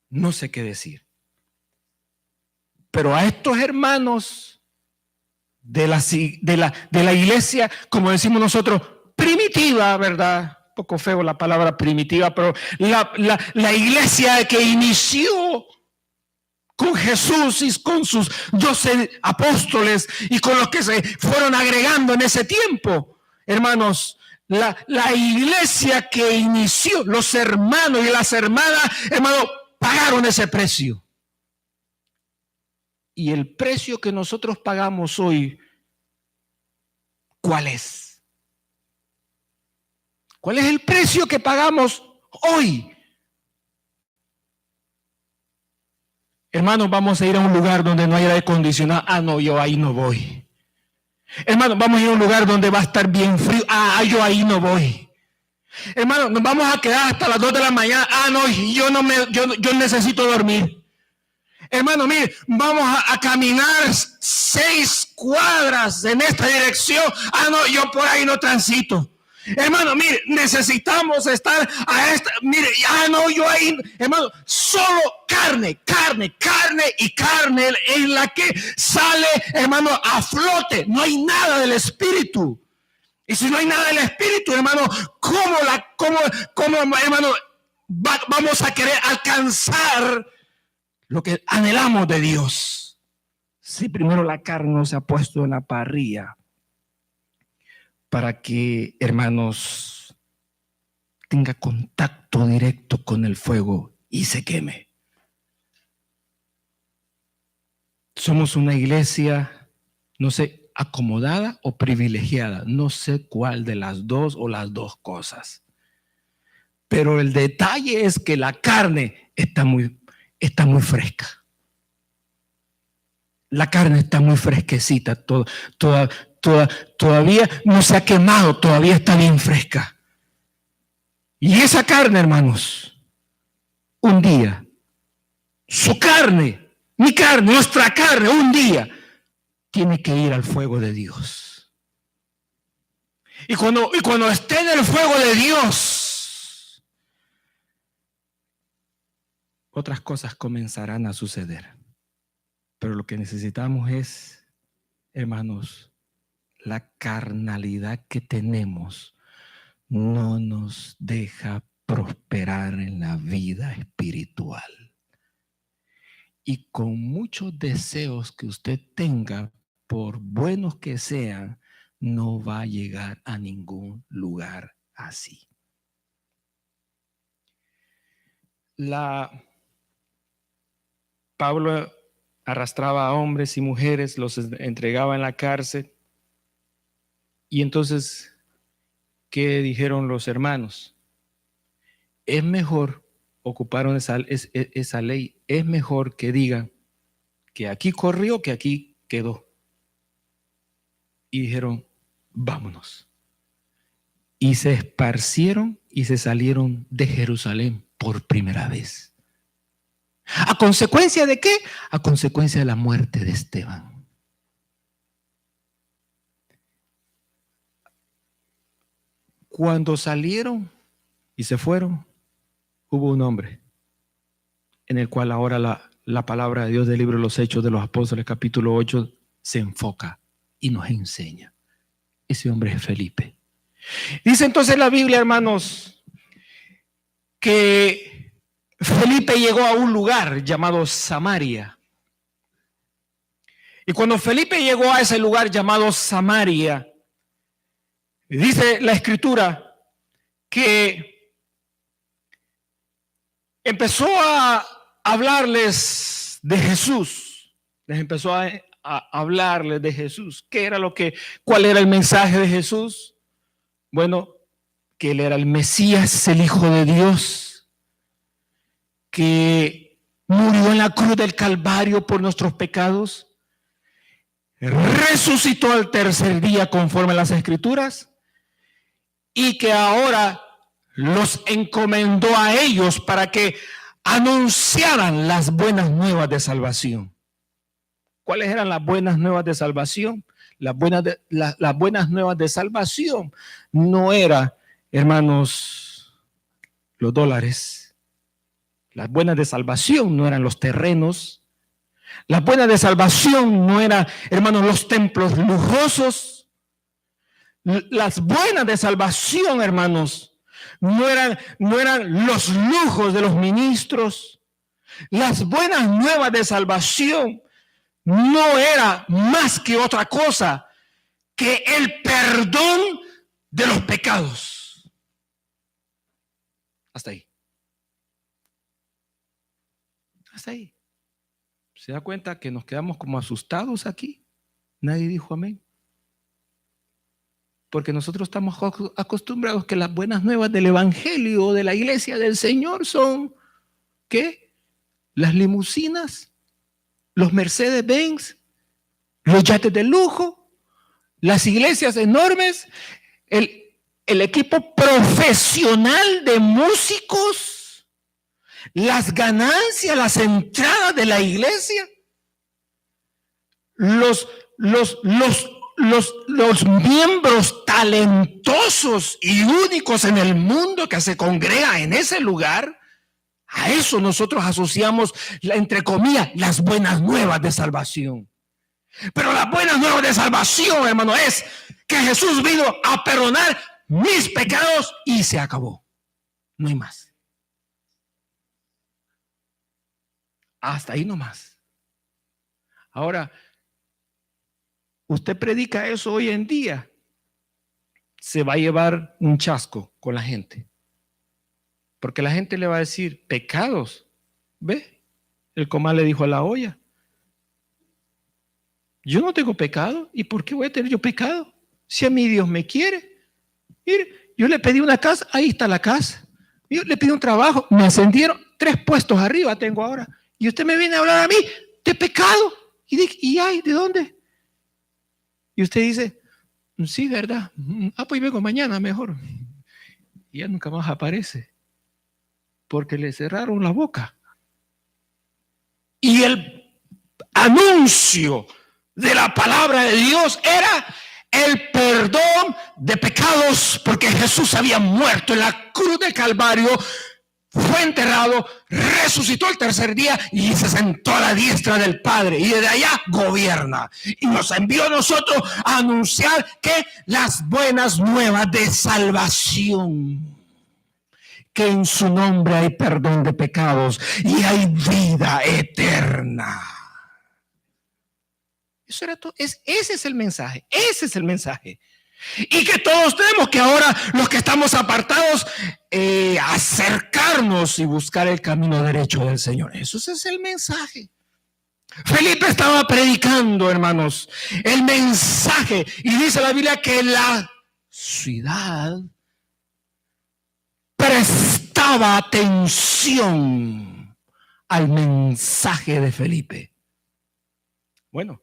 No sé qué decir. Pero a estos hermanos de la iglesia, como decimos nosotros, primitiva, ¿verdad? Un poco feo la palabra primitiva, pero la iglesia que inició con Jesús y con sus 12 apóstoles y con los que se fueron agregando en ese tiempo, hermanos, la iglesia que inició, los hermanos y las hermanas, hermanos, pagaron ese precio. Y el precio que nosotros pagamos hoy, ¿cuál es? ¿Cuál es el precio que pagamos hoy? Hermanos, vamos a ir a un lugar donde no hay aire acondicionado. Ah, no, yo ahí no voy. Hermanos, vamos a ir a un lugar donde va a estar bien frío. Ah, yo ahí no voy. Hermanos, nos vamos a quedar hasta las 2 de la mañana. Ah, no, yo necesito dormir. Hermano, mire, vamos a caminar 6 cuadras en esta dirección. Ah, no, yo por ahí no transito. Hermano, mire, necesitamos estar a esta. Mire, ah, no, yo ahí. Hermano, solo carne es la que sale, hermano, a flote. No hay nada del espíritu. Y si no hay nada del espíritu, hermano, ¿cómo hermano, vamos a querer alcanzar lo que anhelamos de Dios? Si primero la carne no se ha puesto en la parrilla para que, hermanos, tenga contacto directo con el fuego y se queme. Somos una iglesia, no sé, acomodada o privilegiada. No sé cuál de las dos o las dos cosas. Pero el detalle es que la carne está muy fresca. La carne está muy fresquecita, todavía no se ha quemado, todavía está bien fresca. Y esa carne, hermanos, un día, su carne, mi carne, nuestra carne, un día, tiene que ir al fuego de Dios. Y cuando esté en el fuego de Dios, otras cosas comenzarán a suceder. Pero lo que necesitamos es, hermanos, la carnalidad que tenemos no nos deja prosperar en la vida espiritual. Y con muchos deseos que usted tenga, por buenos que sean, no va a llegar a ningún lugar así. Pablo arrastraba a hombres y mujeres, los entregaba en la cárcel. Y entonces, ¿qué dijeron los hermanos? Es mejor, ocuparon esa ley, es mejor que digan que aquí corrió, que aquí quedó. Y dijeron, vámonos. Y se esparcieron y se salieron de Jerusalén por primera vez. ¿A consecuencia de qué? A consecuencia de la muerte de Esteban. Cuando salieron y se fueron, hubo un hombre en el cual ahora la palabra de Dios del libro de los Hechos de los Apóstoles, capítulo 8, se enfoca y nos enseña. Ese hombre es Felipe. Dice entonces la Biblia, hermanos, que Felipe llegó a un lugar llamado Samaria. Y cuando Felipe llegó a ese lugar llamado Samaria, Dice la Escritura que empezó a hablarles de Jesús. Les empezó a hablarles de Jesús. ¿Cuál era el mensaje de Jesús? Bueno, que Él era el Mesías, el Hijo de Dios, que murió en la cruz del Calvario por nuestros pecados, resucitó al tercer día conforme a las Escrituras, y que ahora los encomendó a ellos para que anunciaran las buenas nuevas de salvación. ¿Cuáles eran las buenas nuevas de salvación? Las buenas nuevas de salvación no era, hermanos, los dólares. Las buenas de salvación no eran los terrenos. Las buenas de salvación no eran, hermanos, los templos lujosos. Las buenas de salvación, hermanos, no eran los lujos de los ministros. Las buenas nuevas de salvación no era más que otra cosa que el perdón de los pecados. Hasta ahí. Hasta ahí. ¿Se da cuenta que nos quedamos como asustados aquí? Nadie dijo amén. Porque nosotros estamos acostumbrados que las buenas nuevas del Evangelio de la iglesia del Señor son, ¿qué? Las limusinas, los Mercedes-Benz, los yates de lujo, las iglesias enormes, el equipo profesional de músicos, las ganancias, las entradas de la iglesia, los miembros talentosos y únicos en el mundo que se congregan en ese lugar. A eso nosotros asociamos, entre comillas, las buenas nuevas de salvación. Pero las buenas nuevas de salvación, hermano, es que Jesús vino a perdonar mis pecados y se acabó. No hay más. Hasta ahí nomás. Ahora, usted predica eso hoy en día, se va a llevar un chasco con la gente. Porque la gente le va a decir, pecados. ¿Ve? El comal le dijo a la olla, yo no tengo pecado. ¿Y por qué voy a tener yo pecado? Si a mí Dios me quiere. Mire, yo le pedí una casa, ahí está la casa. Yo le pedí un trabajo, me ascendieron 3 puestos arriba tengo ahora. Y usted me viene a hablar a mí de pecado. ¿Y ay, de dónde? Y usted dice, sí, ¿verdad? Pues vengo mañana mejor. Y ya nunca más aparece. Porque le cerraron la boca. Y el anuncio de la palabra de Dios era el perdón de pecados, porque Jesús había muerto en la cruz del Calvario, fue enterrado, resucitó el tercer día y se sentó a la diestra del Padre, y desde allá gobierna y nos envió a nosotros a anunciar que las buenas nuevas de salvación, que en su nombre hay perdón de pecados y hay vida eterna. Eso era todo. Ese es el mensaje. Ese es el mensaje. Y que todos tenemos que ahora, los que estamos apartados, acercarnos y buscar el camino derecho del Señor. Eso es el mensaje. Felipe estaba predicando, hermanos, el mensaje. Y dice la Biblia que la ciudad prestaba atención al mensaje de Felipe. Bueno,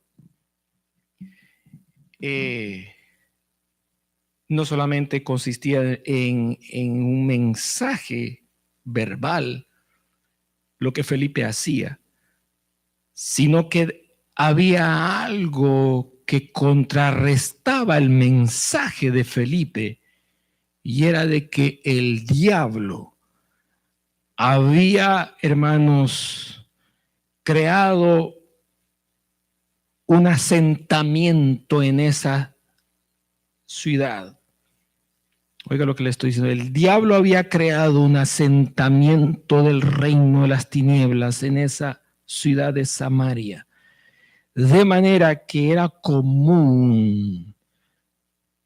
no solamente consistía en un mensaje verbal lo que Felipe hacía, sino que había algo que contrarrestaba el mensaje de Felipe, y era de que el diablo había, hermanos, creado un asentamiento en esa ciudad. Oiga lo que le estoy diciendo. El diablo había creado un asentamiento del reino de las tinieblas en esa ciudad de Samaria, de manera que era común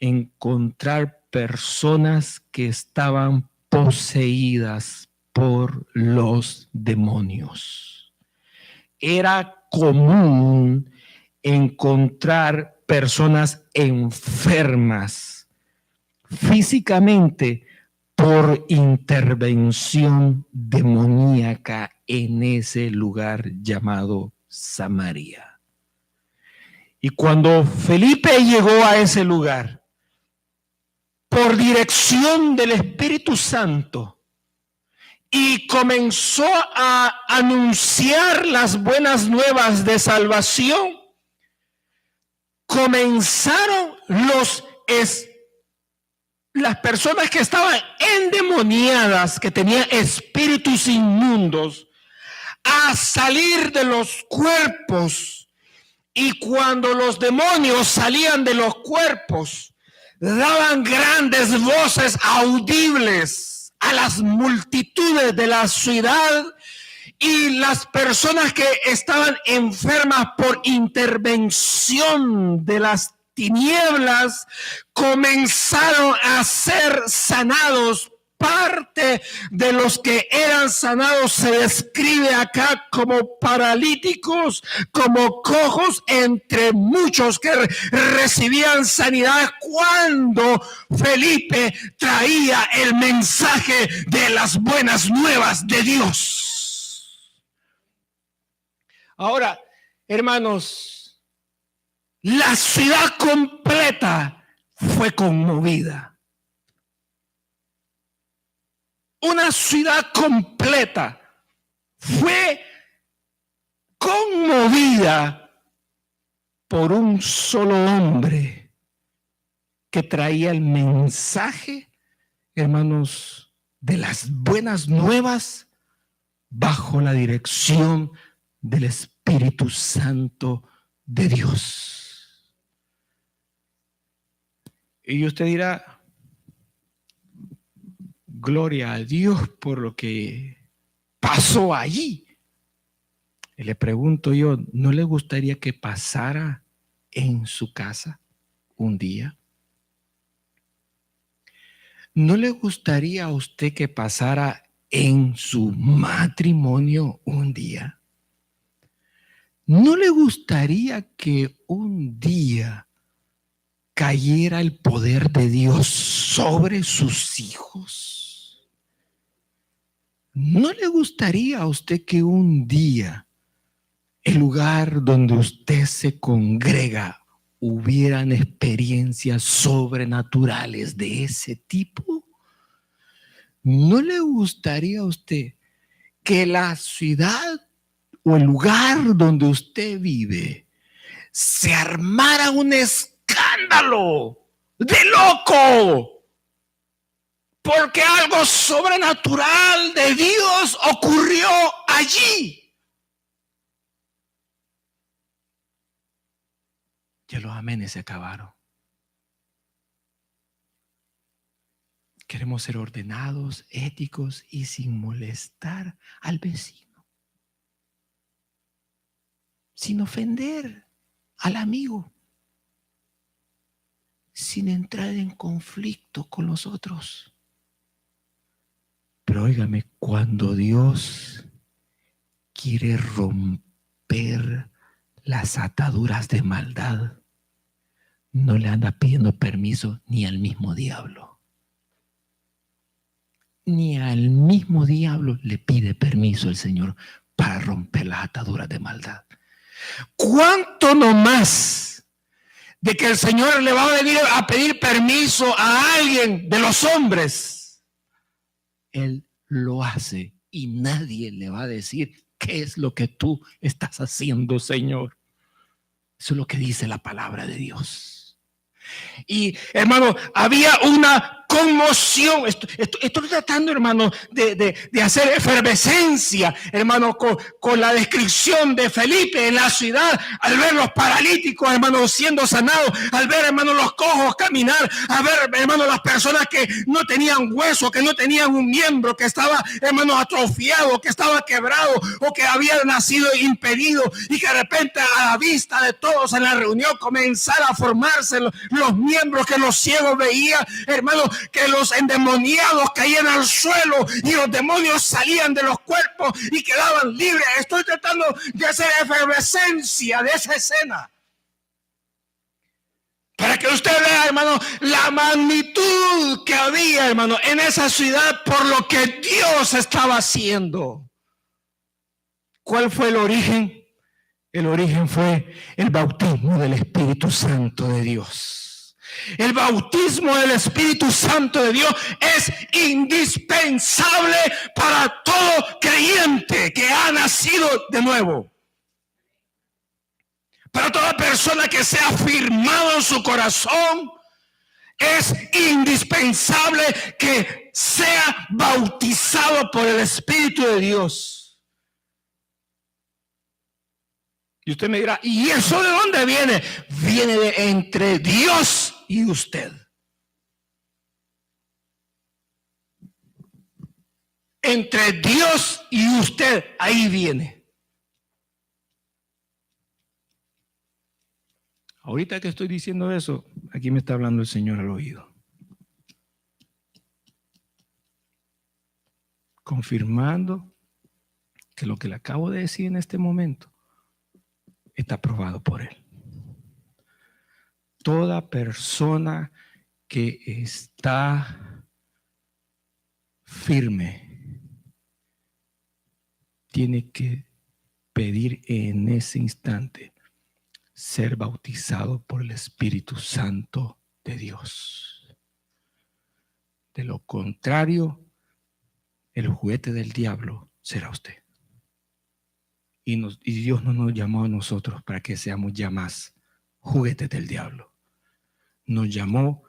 encontrar personas que estaban poseídas por los demonios. Era común encontrar personas enfermas físicamente por intervención demoníaca en ese lugar llamado Samaria. Y cuando Felipe llegó a ese lugar, por dirección del Espíritu Santo, y comenzó a anunciar las buenas nuevas de salvación, comenzaron las personas que estaban endemoniadas, que tenían espíritus inmundos, a salir de los cuerpos. Y cuando los demonios salían de los cuerpos, daban grandes voces audibles a las multitudes de la ciudad, y las personas que estaban enfermas por intervención de las tinieblas comenzaron a ser sanados. Parte de los que eran sanados se describe acá como paralíticos, como cojos, entre muchos que recibían sanidad cuando Felipe traía el mensaje de las buenas nuevas de Dios. Ahora, hermanos, la ciudad completa fue conmovida. Una ciudad completa fue conmovida por un solo hombre que traía el mensaje, hermanos, de las buenas nuevas bajo la dirección del Espíritu Santo de Dios. Y usted dirá, gloria a Dios por lo que pasó allí. Y le pregunto yo, ¿no le gustaría que pasara en su casa un día? ¿No le gustaría a usted que pasara en su matrimonio un día? ¿No le gustaría que un día cayera el poder de Dios sobre sus hijos? ¿No le gustaría a usted que un día el lugar donde usted se congrega hubieran experiencias sobrenaturales de ese tipo? ¿No le gustaría a usted que la ciudad o el lugar donde usted vive se armara un escándalo de loco? Porque algo sobrenatural de Dios ocurrió allí. Ya los amenes se acabaron. Queremos ser ordenados, éticos y sin molestar al vecino, sin ofender al amigo, sin entrar en conflicto con los otros. Pero óigame, cuando Dios quiere romper las ataduras de maldad, no le anda pidiendo permiso ni al mismo diablo. Ni al mismo diablo le pide permiso el Señor para romper las ataduras de maldad. ¿Cuánto no más de que el Señor le va a venir a pedir permiso a alguien de los hombres? Él lo hace y nadie le va a decir qué es lo que tú estás haciendo, Señor. Eso es lo que dice la palabra de Dios. Y hermano, había una conmoción. Estoy tratando, hermano, de hacer efervescencia, hermano, con la descripción de Felipe en la ciudad, al ver los paralíticos, hermano, siendo sanados, al ver, hermano, los cojos caminar, a ver, hermano, las personas que no tenían hueso, que no tenían un miembro, que estaba, hermano, atrofiado, que estaba quebrado o que había nacido impedido, y que de repente a la vista de todos en la reunión comenzara a formarse los miembros, que los ciegos veían, hermano, que los endemoniados caían al suelo y los demonios salían de los cuerpos y quedaban libres. Estoy tratando de hacer efervescencia de esa escena, para que usted vea, hermano, la magnitud que había, hermano, en esa ciudad por lo que Dios estaba haciendo. ¿Cuál fue el origen? El origen fue el bautismo del Espíritu Santo de Dios. El bautismo del Espíritu Santo de Dios es indispensable para todo creyente que ha nacido de nuevo. Para toda persona que se ha firmado en su corazón, es indispensable que sea bautizado por el Espíritu de Dios. Y usted me dirá, ¿y eso de dónde viene? Viene de entre Dios y usted. Entre Dios y usted, ahí viene. Ahorita que estoy diciendo eso, aquí me está hablando el Señor al oído, confirmando que lo que le acabo de decir en este momento está aprobado por Él. Toda persona que está firme tiene que pedir en ese instante ser bautizado por el Espíritu Santo de Dios. De lo contrario, el juguete del diablo será usted. Y Dios no nos llamó a nosotros para que seamos ya más juguetes del diablo. Nos llamó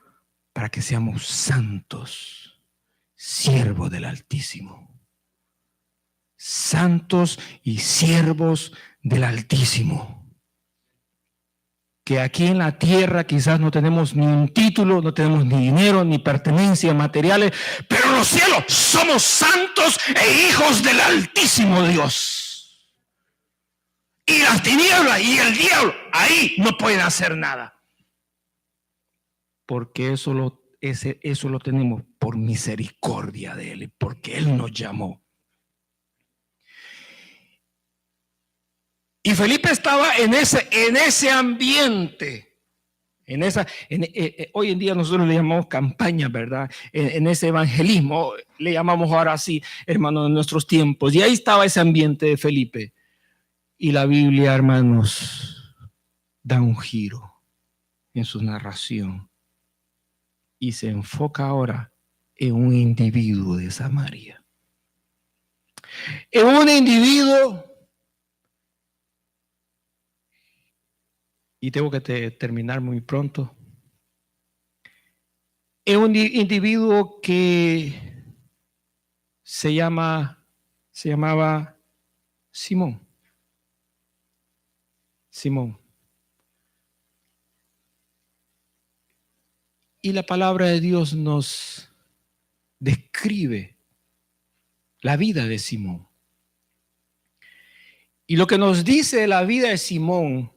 para que seamos santos, siervos del Altísimo. Santos y siervos del Altísimo. Que aquí en la tierra quizás no tenemos ni un título, no tenemos ni dinero, ni pertenencias materiales, pero en los cielos somos santos e hijos del Altísimo Dios. Y las tinieblas y el diablo ahí no pueden hacer nada. Porque eso lo tenemos por misericordia de Él, porque Él nos llamó. Y Felipe estaba en ese ambiente, hoy en día nosotros le llamamos campaña, ¿verdad? En ese evangelismo, le llamamos ahora así, hermanos, en nuestros tiempos. Y ahí estaba ese ambiente de Felipe. Y la Biblia, hermanos, da un giro en su narración y se enfoca ahora en un individuo de Samaria. En un individuo. Y tengo que terminar muy pronto. Es un individuo que se llamaba Simón. Y la palabra de Dios nos describe la vida de Simón. Y lo que nos dice la vida de Simón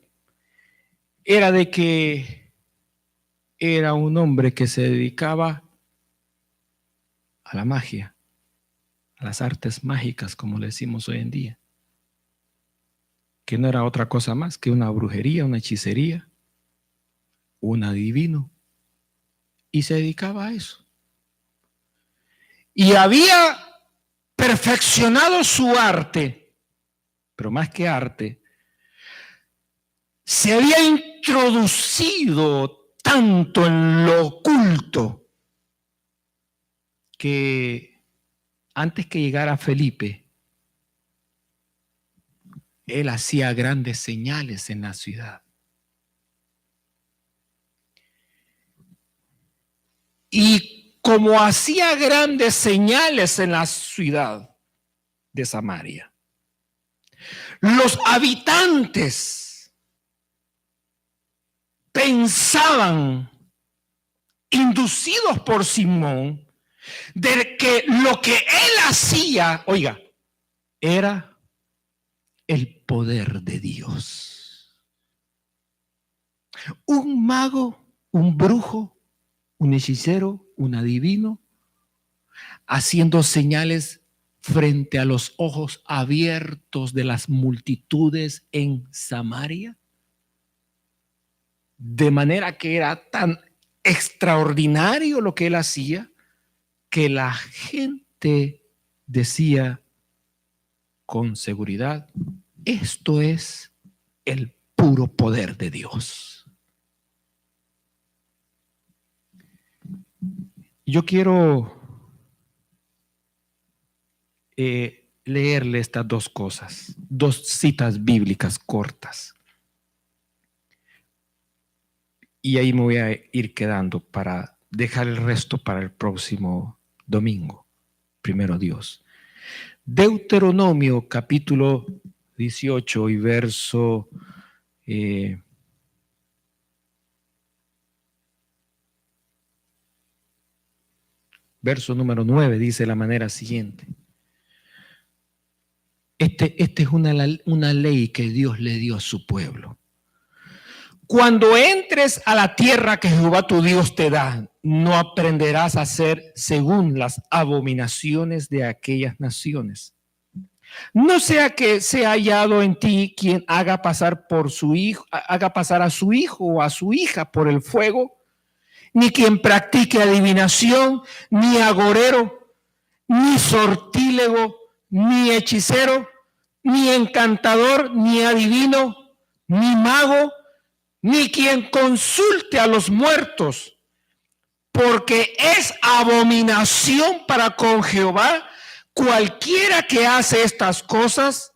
era de que era un hombre que se dedicaba a la magia, a las artes mágicas, como le decimos hoy en día, que no era otra cosa más que una brujería, una hechicería, un adivino, y se dedicaba a eso. Y había perfeccionado su arte, pero más que arte, se había introducido tanto en lo oculto que antes que llegara Felipe, él hacía grandes señales en la ciudad. Y como hacía grandes señales en la ciudad de Samaria, los habitantes pensaban, inducidos por Simón, de que lo que él hacía, oiga, era el poder de Dios. Un mago, un brujo, un hechicero, un adivino, haciendo señales frente a los ojos abiertos de las multitudes en Samaria. De manera que era tan extraordinario lo que él hacía, que la gente decía con seguridad, esto es el puro poder de Dios. Yo quiero leerle estas dos cosas, dos citas bíblicas cortas. Y ahí me voy a ir quedando para dejar el resto para el próximo domingo. Primero Dios. Deuteronomio capítulo 18 y verso número 9 dice de la manera siguiente. Este es una ley que Dios le dio a su pueblo. Cuando entres a la tierra que Jehová tu Dios te da, no aprenderás a hacer según las abominaciones de aquellas naciones. No sea que sea hallado en ti quien haga pasar a su hijo o a su hija por el fuego, ni quien practique adivinación, ni agorero, ni sortílego, ni hechicero, ni encantador, ni adivino, ni mago, ni quien consulte a los muertos, porque es abominación para con Jehová cualquiera que hace estas cosas,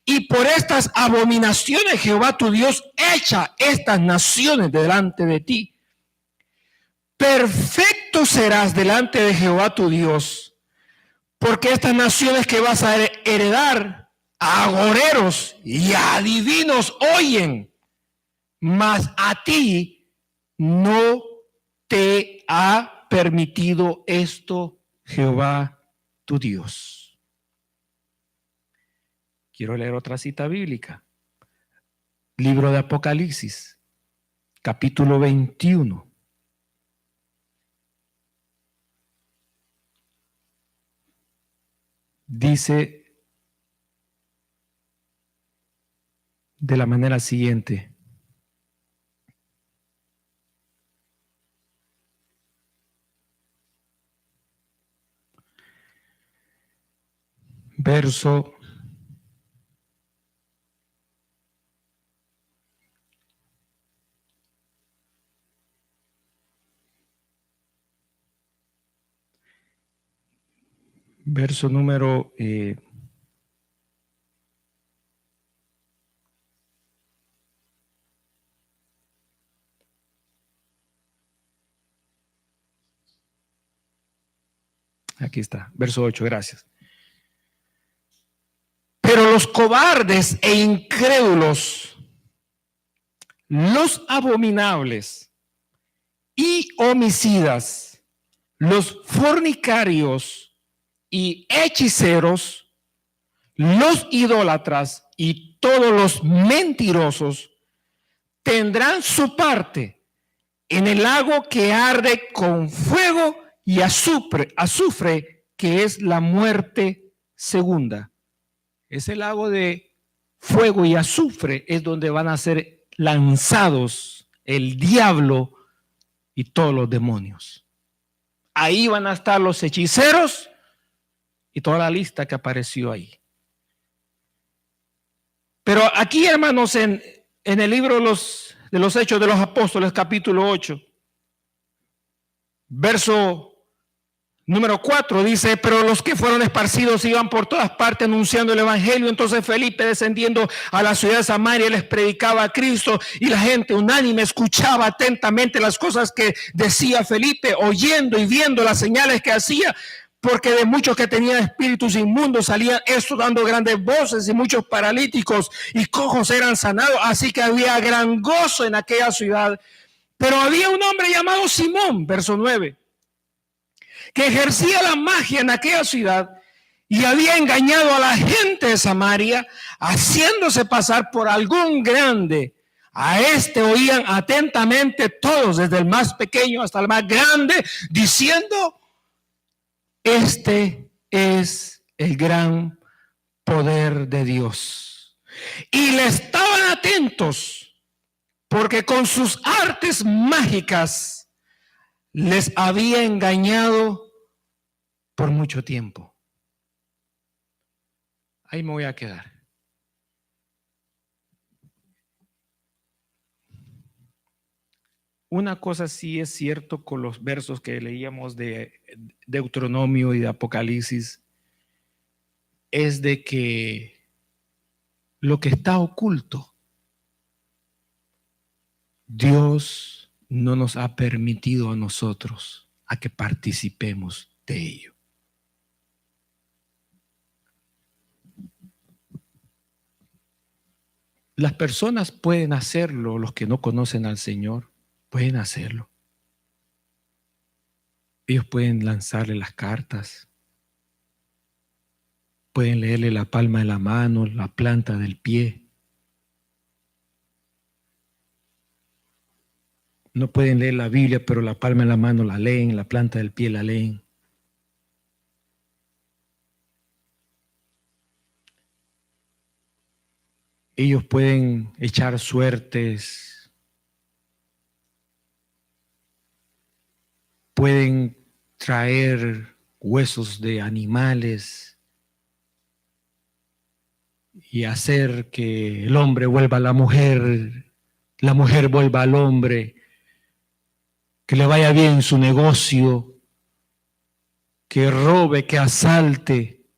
y por estas abominaciones Jehová tu Dios echa estas naciones delante de ti. Perfecto serás delante de Jehová tu Dios, porque estas naciones que vas a heredar, a agoreros y a adivinos oyen, mas a ti no te ha permitido esto Jehová tu Dios. Quiero leer otra cita bíblica. Libro de Apocalipsis, capítulo 21. Dice de la manera siguiente. Verso número aquí está, verso 8, gracias. Pero los cobardes e incrédulos, los abominables y homicidas, los fornicarios y hechiceros, los idólatras y todos los mentirosos tendrán su parte en el lago que arde con fuego y azufre, que es la muerte segunda. Ese lago de fuego y azufre es donde van a ser lanzados el diablo y todos los demonios. Ahí van a estar los hechiceros y toda la lista que apareció ahí. Pero aquí, hermanos, en el libro de los Hechos de los Apóstoles, capítulo 8, verso Número 4 dice, pero los que fueron esparcidos iban por todas partes anunciando el evangelio. Entonces Felipe, descendiendo a la ciudad de Samaria, les predicaba a Cristo, y la gente unánime escuchaba atentamente las cosas que decía Felipe, oyendo y viendo las señales que hacía, porque de muchos que tenían espíritus inmundos salían estos dando grandes voces, y muchos paralíticos y cojos eran sanados. Así que había gran gozo en aquella ciudad. Pero había un hombre llamado Simón, verso 9, que ejercía la magia en aquella ciudad y había engañado a la gente de Samaria, haciéndose pasar por algún grande. A este oían atentamente todos, desde el más pequeño hasta el más grande, diciendo, este es el gran poder de Dios. Y le estaban atentos, porque con sus artes mágicas les había engañado por mucho tiempo. Ahí me voy a quedar. Una cosa sí es cierto con los versos que leíamos de Deuteronomio y de Apocalipsis, es de que lo que está oculto, Dios no nos ha permitido a nosotros a que participemos de ello. Las personas pueden hacerlo, los que no conocen al Señor, pueden hacerlo. Ellos pueden lanzarle las cartas, pueden leerle la palma de la mano, la planta del pie. No pueden leer la Biblia, pero la palma de la mano la leen, la planta del pie la leen. Ellos pueden echar suertes, pueden traer huesos de animales y hacer que el hombre vuelva a la mujer vuelva al hombre, que le vaya bien su negocio, que robe, que asalte.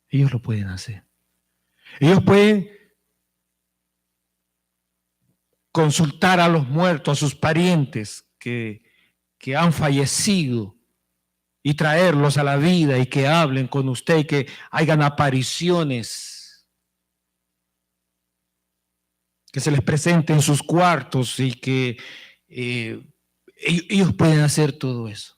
Ellos lo pueden hacer. Ellos pueden consultar a los muertos, a sus parientes que han fallecido, y traerlos a la vida y que hablen con usted y que hagan apariciones, que se les presente en sus cuartos y que ellos pueden hacer todo eso.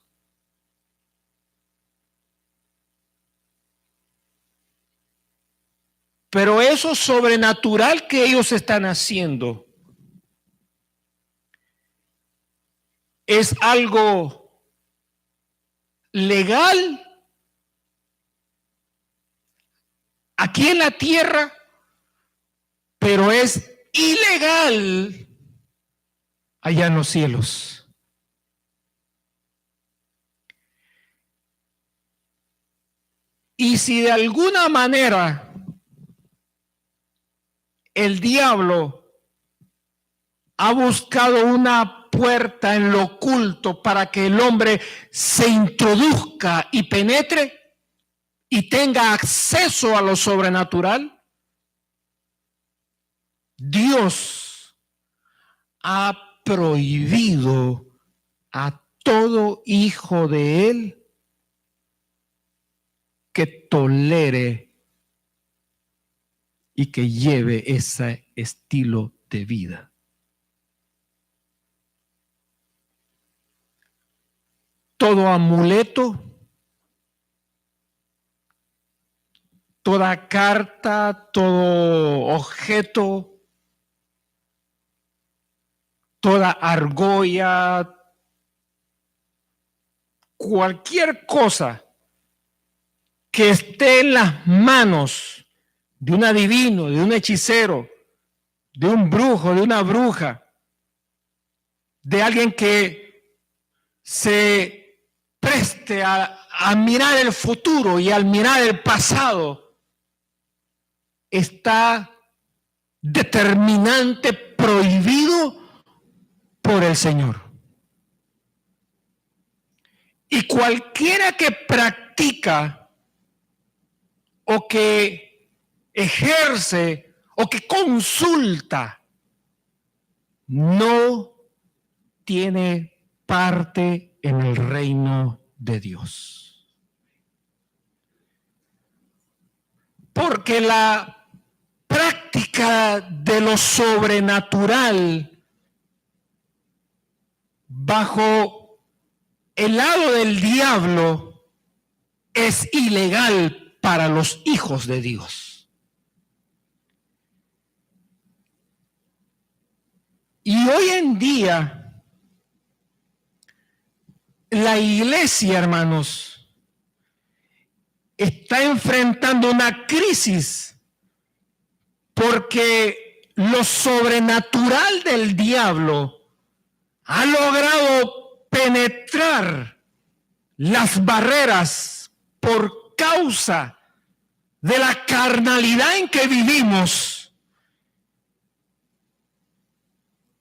Pero eso sobrenatural que ellos están haciendo es algo legal aquí en la tierra, pero es ilegal allá en los cielos. Y si de alguna manera el diablo ha buscado una puerta en lo oculto para que el hombre se introduzca y penetre y tenga acceso a lo sobrenatural, Dios ha prohibido a todo hijo de él que tolere y que lleve ese estilo de vida. Todo amuleto, toda carta, todo objeto, toda argolla, cualquier cosa que esté en las manos de un adivino, de un hechicero, de un brujo, de una bruja, de alguien que se preste a mirar el futuro y al mirar el pasado, está determinante prohibido por el Señor. Y cualquiera que practica o que ejerce o que consulta no tiene parte en el reino de Dios. Porque la práctica de lo sobrenatural bajo el lado del diablo es ilegal para los hijos de Dios. Y hoy en día, la iglesia, hermanos, está enfrentando una crisis porque lo sobrenatural del diablo ha logrado penetrar las barreras por causa de la carnalidad en que vivimos.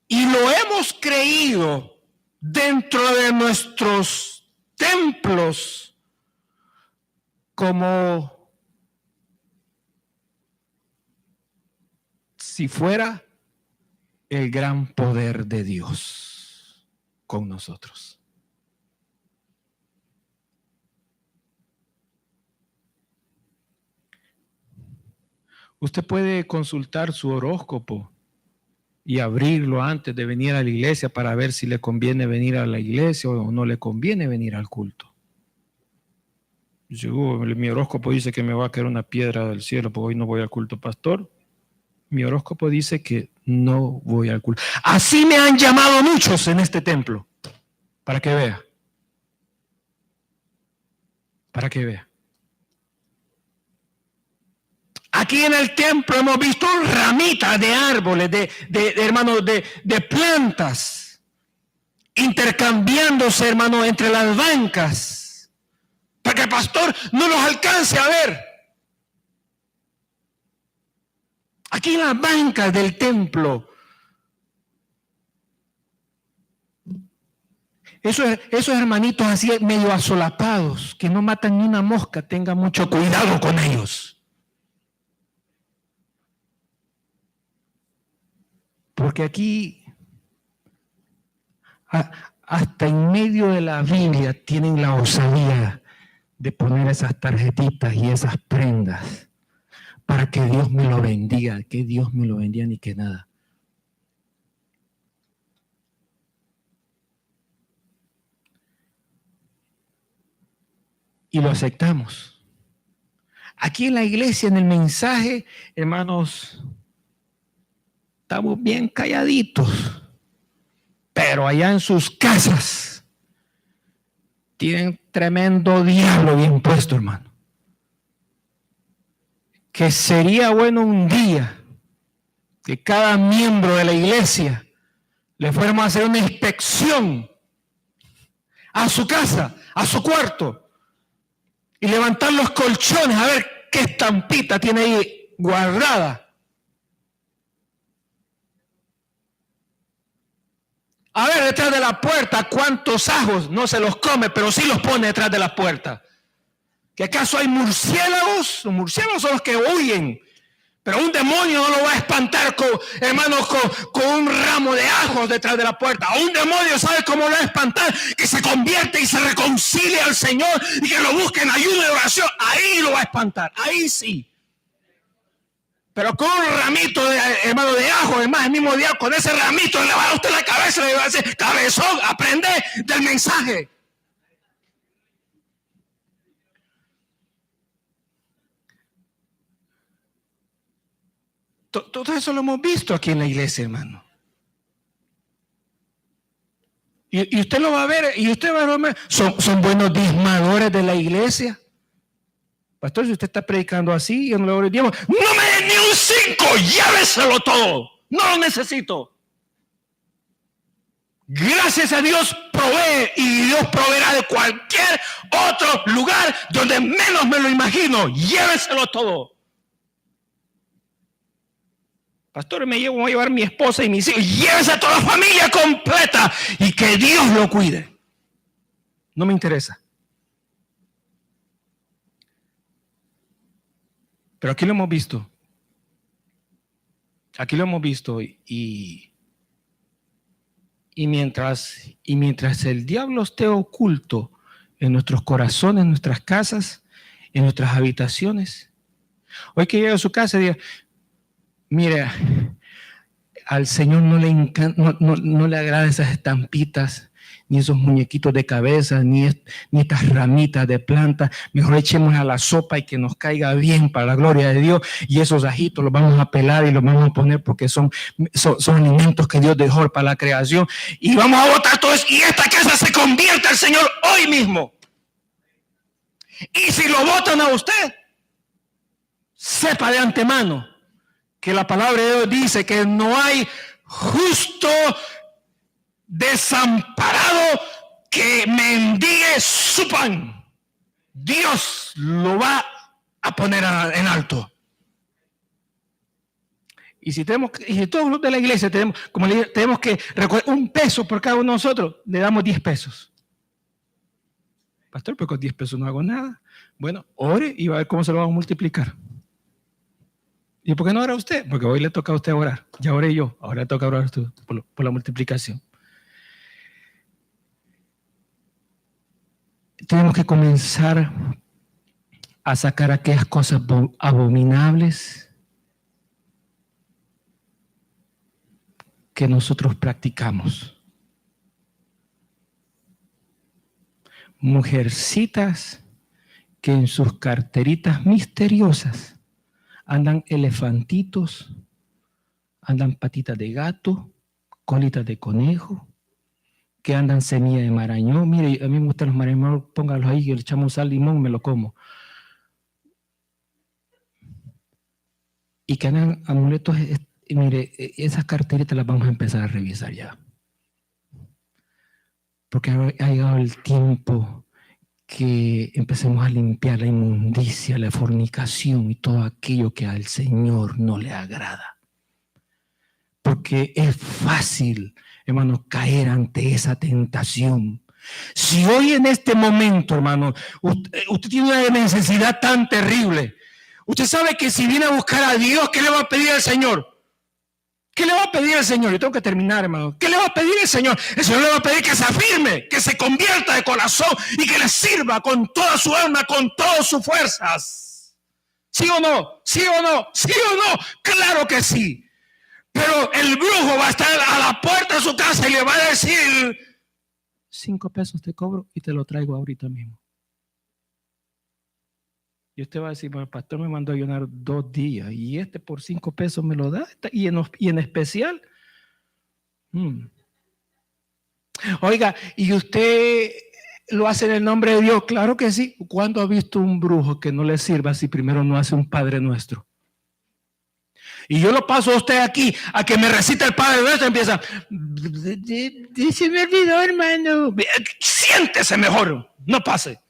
Y lo hemos creído dentro de nuestros templos como si fuera el gran poder de Dios con nosotros. Usted puede consultar su horóscopo y abrirlo antes de venir a la iglesia para ver si le conviene venir a la iglesia o no le conviene venir al culto. Dice, mi horóscopo dice que me va a caer una piedra del cielo porque hoy no voy al culto, pastor. Mi horóscopo dice que no voy al culto. Así me han llamado muchos en este templo, para que vea. Para que vea. Aquí en el templo hemos visto ramitas de árboles, hermanos, de plantas, intercambiándose, hermanos, entre las bancas, para que el pastor no los alcance a ver. Aquí en las bancas del templo. Esos hermanitos así medio asolapados, que no matan ni una mosca, tengan mucho cuidado con ellos. Porque aquí, hasta en medio de la Biblia, tienen la osadía de poner esas tarjetitas y esas prendas para que Dios me lo bendiga, que Dios me lo bendiga ni que nada. Y lo aceptamos. Aquí en la iglesia, en el mensaje, hermanos, estamos bien calladitos, pero allá en sus casas tienen tremendo diablo bien puesto, hermano. Que sería bueno un día que cada miembro de la iglesia le fuéramos a hacer una inspección a su casa, a su cuarto, y levantar los colchones a ver qué estampita tiene ahí guardada. A ver, detrás de la puerta, ¿cuántos ajos no se los come, pero sí los pone detrás de la puerta? ¿Que acaso hay murciélagos? Los murciélagos son los que huyen, pero un demonio no lo va a espantar hermanos, con un ramo de ajos detrás de la puerta. A un demonio, ¿sabe cómo lo va a espantar? Que se convierte y se reconcilie al Señor y que lo busque en ayuno y oración. Ahí lo va a espantar, ahí sí. Pero con un ramito de, hermano, de ajo, hermano, el mismo día, con ese ramito le va a usted la cabeza y le va a decir, cabezón, aprende del mensaje. Todo eso lo hemos visto aquí en la iglesia, hermano. Y usted lo va a ver, y usted va a ver, son buenos diezmadores de la iglesia. Pastor, si usted está predicando así, yo no le digo, no me den ni un 5, lléveselo todo, no lo necesito. Gracias a Dios provee, y Dios proveerá de cualquier otro lugar donde menos me lo imagino, lléveselo todo. Pastor, voy a llevar mi esposa y mis hijos, llévese a toda la familia completa y que Dios lo cuide. No me interesa. Pero aquí lo hemos visto. Aquí lo hemos visto y mientras el diablo esté oculto en nuestros corazones, en nuestras casas, en nuestras habitaciones, hoy que llega a su casa y diga, mire, al Señor no le encanta, no le agradan esas estampitas, ni esos muñequitos de cabeza, ni estas ramitas de planta. Mejor echemos a la sopa y que nos caiga bien para la gloria de Dios. Y esos ajitos los vamos a pelar y los vamos a poner porque son alimentos que Dios dejó para la creación. Y vamos a botar todo eso. Y esta casa se convierte al Señor hoy mismo. Y si lo botan a usted, sepa de antemano que la palabra de Dios dice que no hay justo desamparado que mendigue su pan. Dios lo va a poner en alto. Y si todos los de la iglesia tenemos que recoger $1 por cada uno de nosotros, le damos $10. Pastor, pero con $10 no hago nada. Bueno, ore y va a ver cómo se lo vamos a multiplicar. ¿Y por qué no ora usted? Porque hoy le toca a usted orar. Ya oré yo, ahora le toca orar a usted por la multiplicación. Tenemos que comenzar a sacar aquellas cosas abominables que nosotros practicamos. Mujercitas que en sus carteritas misteriosas andan elefantitos, andan patitas de gato, colitas de conejo, que andan semilla de marañón. Mire, a mí me gustan los marañones, póngalos ahí, le echamos sal, limón, me lo como. Y que andan amuletos, mire, esas carteritas las vamos a empezar a revisar ya. Porque ha llegado el tiempo que empecemos a limpiar la inmundicia, la fornicación y todo aquello que al Señor no le agrada. Porque es fácil, hermano, caer ante esa tentación. Si hoy en este momento, hermano, usted tiene una necesidad tan terrible, usted sabe que si viene a buscar a Dios, ¿qué le va a pedir al Señor? ¿Qué le va a pedir al Señor? Yo tengo que terminar, hermano. ¿Qué le va a pedir el Señor? El Señor le va a pedir que se afirme, que se convierta de corazón y que le sirva con toda su alma, con todas sus fuerzas. ¿Sí o no? ¿Sí o no? ¿Sí o no? Claro que sí. Pero el brujo va a estar a la puerta de su casa y le va a decir: $5 te cobro y te lo traigo ahorita mismo. Y usted va a decir: bueno, el pastor me mandó a ayunar 2 días y por $5 me lo da. Y en especial. Oiga, ¿y usted lo hace en el nombre de Dios? Claro que sí. ¿Cuándo ha visto un brujo que no le sirva si primero no hace un Padre Nuestro? Y yo lo paso a usted aquí a que me recite el Padre Nuestro y empieza: se me olvidó, hermano. Siéntese mejor, no pase.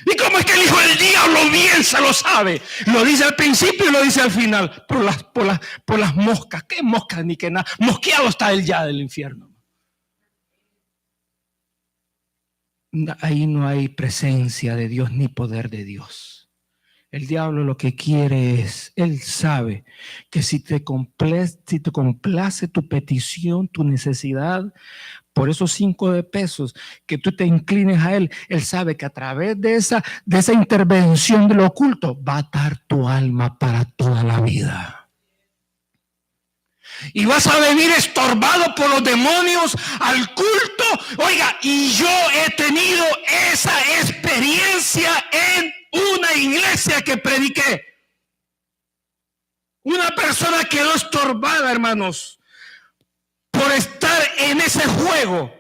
¿Y cómo es que el hijo del diablo bien se lo sabe? Lo dice al principio y lo dice al final. Por las moscas. ¿Qué moscas ni qué nada? Mosqueado está él ya del infierno. Ahí no hay presencia de Dios ni poder de Dios. El diablo lo que quiere es, él sabe que si te complace tu petición, tu necesidad, por esos $5 que tú te inclines a él, él sabe que a través de esa intervención de lo oculto va a atar tu alma para toda la vida. Y vas a venir estorbado por los demonios al culto. Oiga, y yo he tenido esa experiencia en una iglesia que prediqué. Una persona quedó estorbada, hermanos, por estar en ese juego.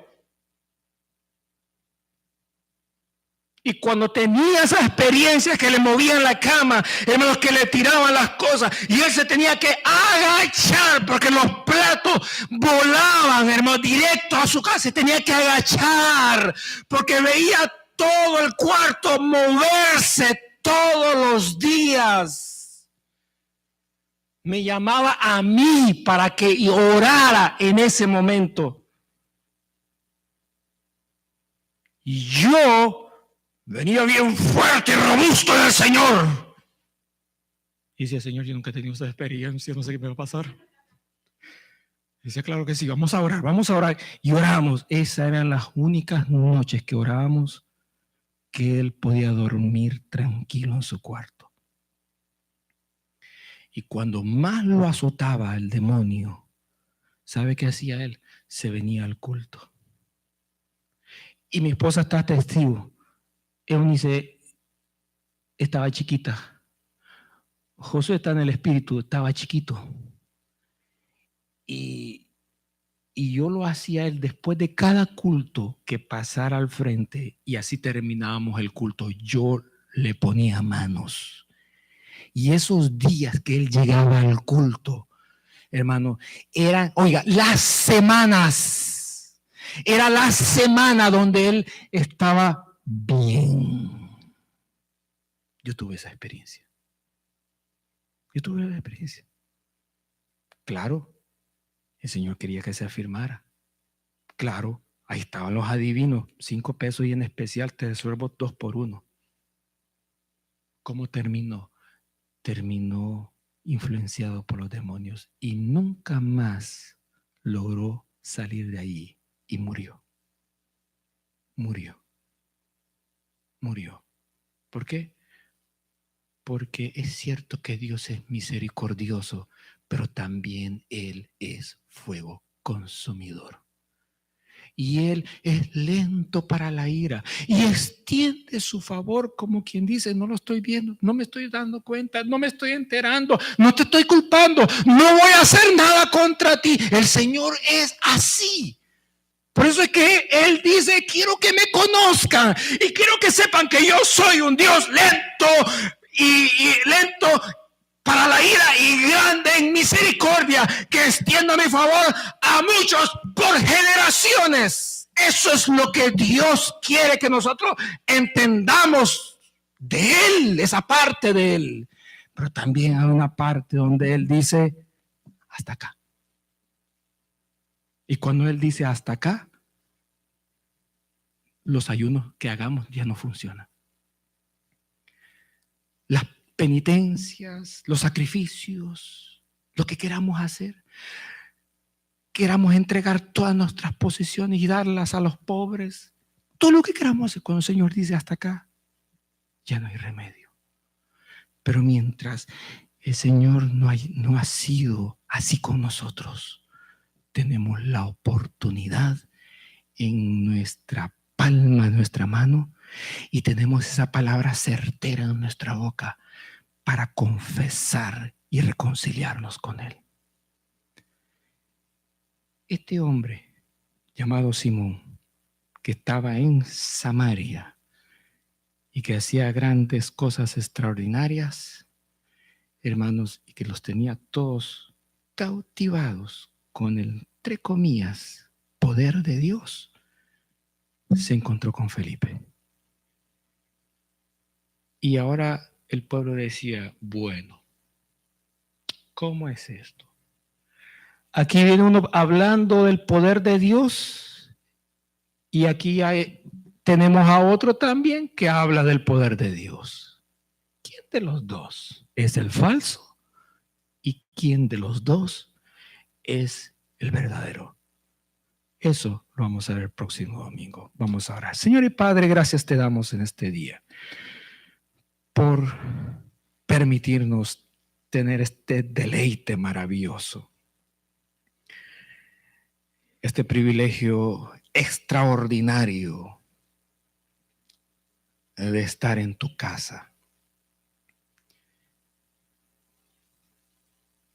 Y cuando tenía esas experiencias que le movían la cama, hermanos, que le tiraban las cosas, y él se tenía que agachar porque los platos volaban, hermanos, directo a su casa. Se tenía que agachar porque veía todo el cuarto moverse todos los días. Me llamaba a mí para que orara en ese momento. Y yo venía bien fuerte y robusto del Señor. Y decía, Señor, yo nunca he tenido esa experiencia, no sé qué me va a pasar. Decía, claro que sí, vamos a orar, vamos a orar. Y oramos. Esas eran las únicas noches que orábamos que él podía dormir tranquilo en su cuarto. Y cuando más lo azotaba el demonio, ¿sabe qué hacía él? Se venía al culto. Y mi esposa está testigo. Eunice estaba chiquita. Josué está en el espíritu, estaba chiquito. Y yo lo hacía él después de cada culto que pasara al frente y así terminábamos el culto. Yo le ponía manos. Y esos días que él llegaba al culto, hermano, eran, oiga, las semanas. Era la semana donde él estaba bien. Yo tuve esa experiencia. Claro, el Señor quería que se afirmara. Claro, ahí estaban los adivinos, 5 pesos y en especial te resuelvo 2 por 1. ¿Cómo terminó? Terminó influenciado por los demonios y nunca más logró salir de allí y murió. Murió. ¿Por qué? Porque es cierto que Dios es misericordioso, pero también Él es fuego consumidor. Y Él es lento para la ira y extiende su favor como quien dice, no lo estoy viendo, no me estoy dando cuenta, no me estoy enterando, no te estoy culpando, no voy a hacer nada contra ti. El Señor es así. Por eso es que Él dice, quiero que me conozcan y quiero que sepan que yo soy un Dios lento y lento para la ira y grande en misericordia, que extienda mi favor a muchos por generaciones. Eso es lo que Dios quiere que nosotros entendamos de Él, esa parte de Él. Pero también hay una parte donde Él dice, hasta acá. Y cuando Él dice hasta acá, los ayunos que hagamos ya no funcionan. Las penitencias, los sacrificios, lo que queramos hacer, queramos entregar todas nuestras posesiones y darlas a los pobres, todo lo que queramos hacer, cuando el Señor dice hasta acá, ya no hay remedio. Pero mientras el Señor no ha sido así con nosotros, tenemos la oportunidad en nuestra palma, en nuestra mano, y tenemos esa palabra certera en nuestra boca para confesar y reconciliarnos con Él. Este hombre llamado Simón, que estaba en Samaria y que hacía grandes cosas extraordinarias, hermanos, y que los tenía todos cautivados con el, entre comillas, poder de Dios, se encontró con Felipe. Y ahora el pueblo decía, bueno, ¿cómo es esto? Aquí viene uno hablando del poder de Dios y aquí tenemos a otro también que habla del poder de Dios. ¿Quién de los dos es el falso? ¿Y quién de los dos es el verdadero? Eso lo vamos a ver el próximo domingo. Vamos a orar. Señor y Padre, gracias te damos en este día por permitirnos tener este deleite maravilloso, este privilegio extraordinario de estar en tu casa.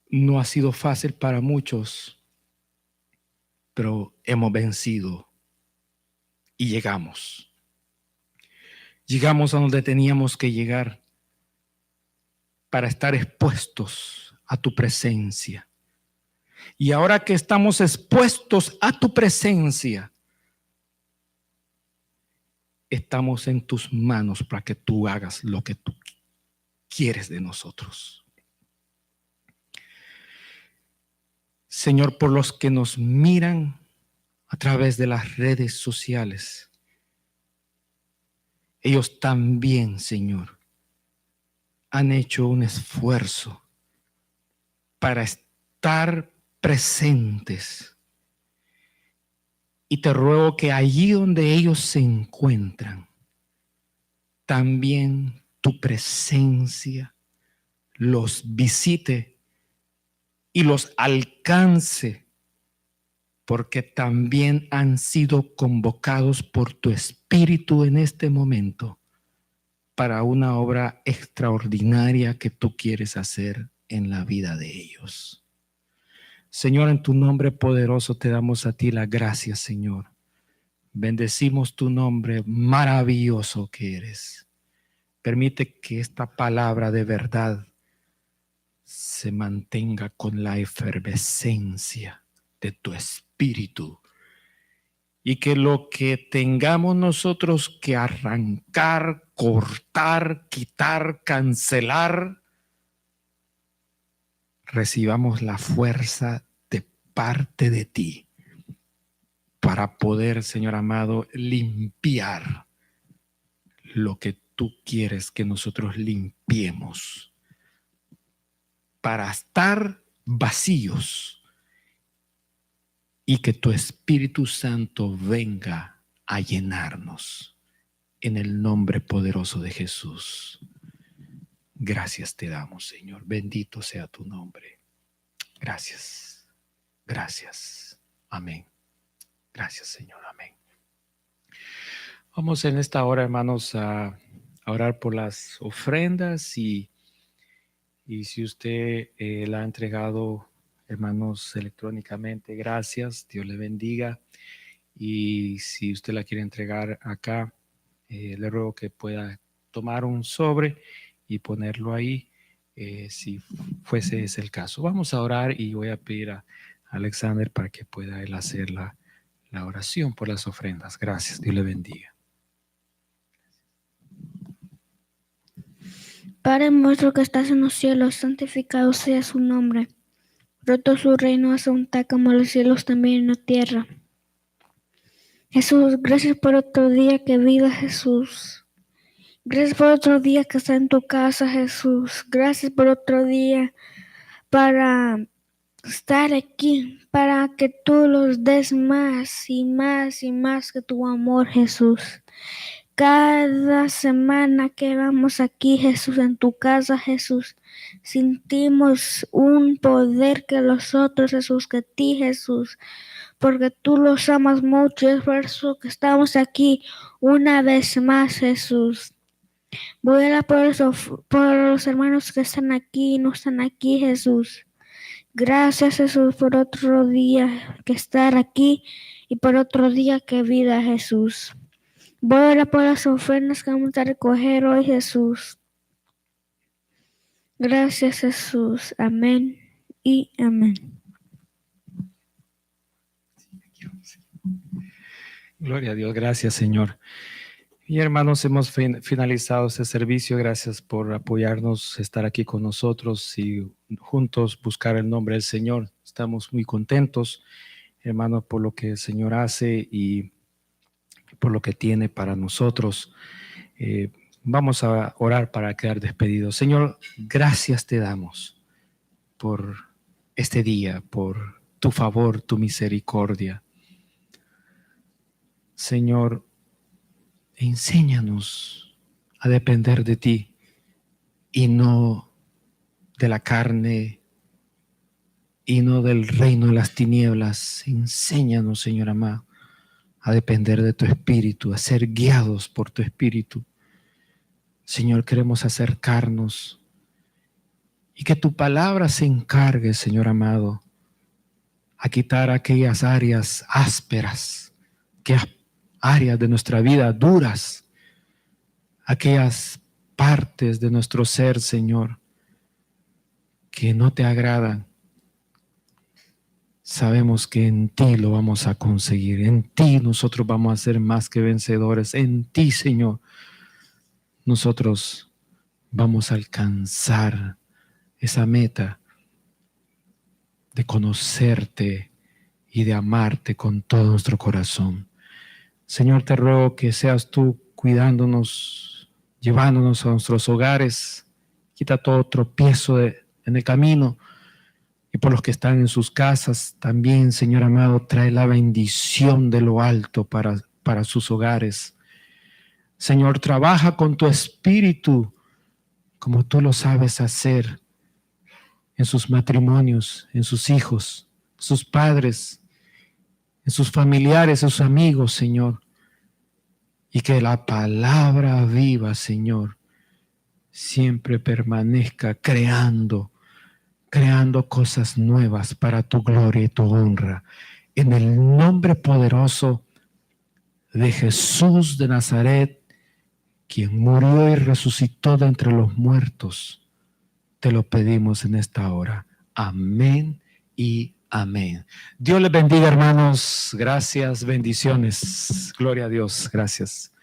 No ha sido fácil para muchos, pero hemos vencido y llegamos. Llegamos a donde teníamos que llegar para estar expuestos a tu presencia. Y ahora que estamos expuestos a tu presencia, estamos en tus manos para que tú hagas lo que tú quieres de nosotros. Señor, por los que nos miran a través de las redes sociales, ellos también, Señor, han hecho un esfuerzo para estar presentes. Y te ruego que allí donde ellos se encuentran, también tu presencia los visite y los alcance, porque también han sido convocados por tu Espíritu en este momento para una obra extraordinaria que tú quieres hacer en la vida de ellos. Señor, en tu nombre poderoso te damos a ti la gracia, Señor. Bendecimos tu nombre maravilloso que eres. Permite que esta palabra de verdad se mantenga con la efervescencia de tu espíritu y que lo que tengamos nosotros que arrancar, cortar, quitar, cancelar, recibamos la fuerza de parte de ti para poder, Señor amado, limpiar lo que tú quieres que nosotros limpiemos, para estar vacíos y que tu Espíritu Santo venga a llenarnos en el nombre poderoso de Jesús. Gracias te damos, Señor. Bendito sea tu nombre. Gracias. Gracias. Amén. Gracias, Señor. Amén. Vamos en esta hora, hermanos, a orar por las ofrendas y si usted la ha entregado, hermanos, electrónicamente, gracias. Dios le bendiga. Y si usted la quiere entregar acá, le ruego que pueda tomar un sobre y ponerlo ahí, si fuese ese el caso. Vamos a orar y voy a pedir a Alexander para que pueda él hacer la oración por las ofrendas. Gracias, Dios le bendiga. Padre nuestro que estás en los cielos, santificado sea su nombre. Roto su reino hace un tal como los cielos también en la tierra. Jesús, gracias por otro día que vida, Jesús. Gracias por otro día que está en tu casa, Jesús. Gracias por otro día para estar aquí, para que tú los des más y más y más que tu amor, Jesús. Cada semana que vamos aquí, Jesús, en tu casa, Jesús, sentimos un poder que los otros, Jesús, que ti, Jesús, porque tú los amas mucho. Es por eso que estamos aquí una vez más, Jesús. Voy a orar por los hermanos que están aquí y no están aquí, Jesús. Gracias, Jesús, por otro día que estar aquí y por otro día que vida, Jesús. Voy a orar por las ofrendas que vamos a recoger hoy, Jesús. Gracias, Jesús. Amén y amén. Gloria a Dios. Gracias, Señor. Y hermanos, hemos finalizado este servicio. Gracias por apoyarnos, estar aquí con nosotros y juntos buscar el nombre del Señor. Estamos muy contentos, hermanos, por lo que el Señor hace y por lo que tiene para nosotros. Vamos a orar para quedar despedidos. Señor, gracias te damos por este día, por tu favor, tu misericordia. Señor, enséñanos a depender de ti y no de la carne y no del reino de las tinieblas. Enséñanos, Señor amado, a depender de tu Espíritu, a ser guiados por tu Espíritu. Señor, queremos acercarnos y que tu palabra se encargue, Señor amado, a quitar aquellas áreas ásperas, aquellas áreas de nuestra vida duras, aquellas partes de nuestro ser, Señor, que no te agradan. Sabemos que en ti lo vamos a conseguir. En ti nosotros vamos a ser más que vencedores. En ti, Señor, nosotros vamos a alcanzar esa meta de conocerte y de amarte con todo nuestro corazón. Señor, te ruego que seas tú cuidándonos, llevándonos a nuestros hogares, Quita todo tropiezo en el camino. Y por los que están en sus casas, también, Señor amado, trae la bendición de lo alto para sus hogares. Señor, trabaja con tu espíritu, como tú lo sabes hacer, en sus matrimonios, en sus hijos, sus padres, en sus familiares, en sus amigos, Señor. Y que la palabra viva, Señor, siempre permanezca creando cosas nuevas para tu gloria y tu honra. En el nombre poderoso de Jesús de Nazaret, quien murió y resucitó de entre los muertos, te lo pedimos en esta hora. Amén y amén. Dios les bendiga, hermanos. Gracias, bendiciones. Gloria a Dios. Gracias.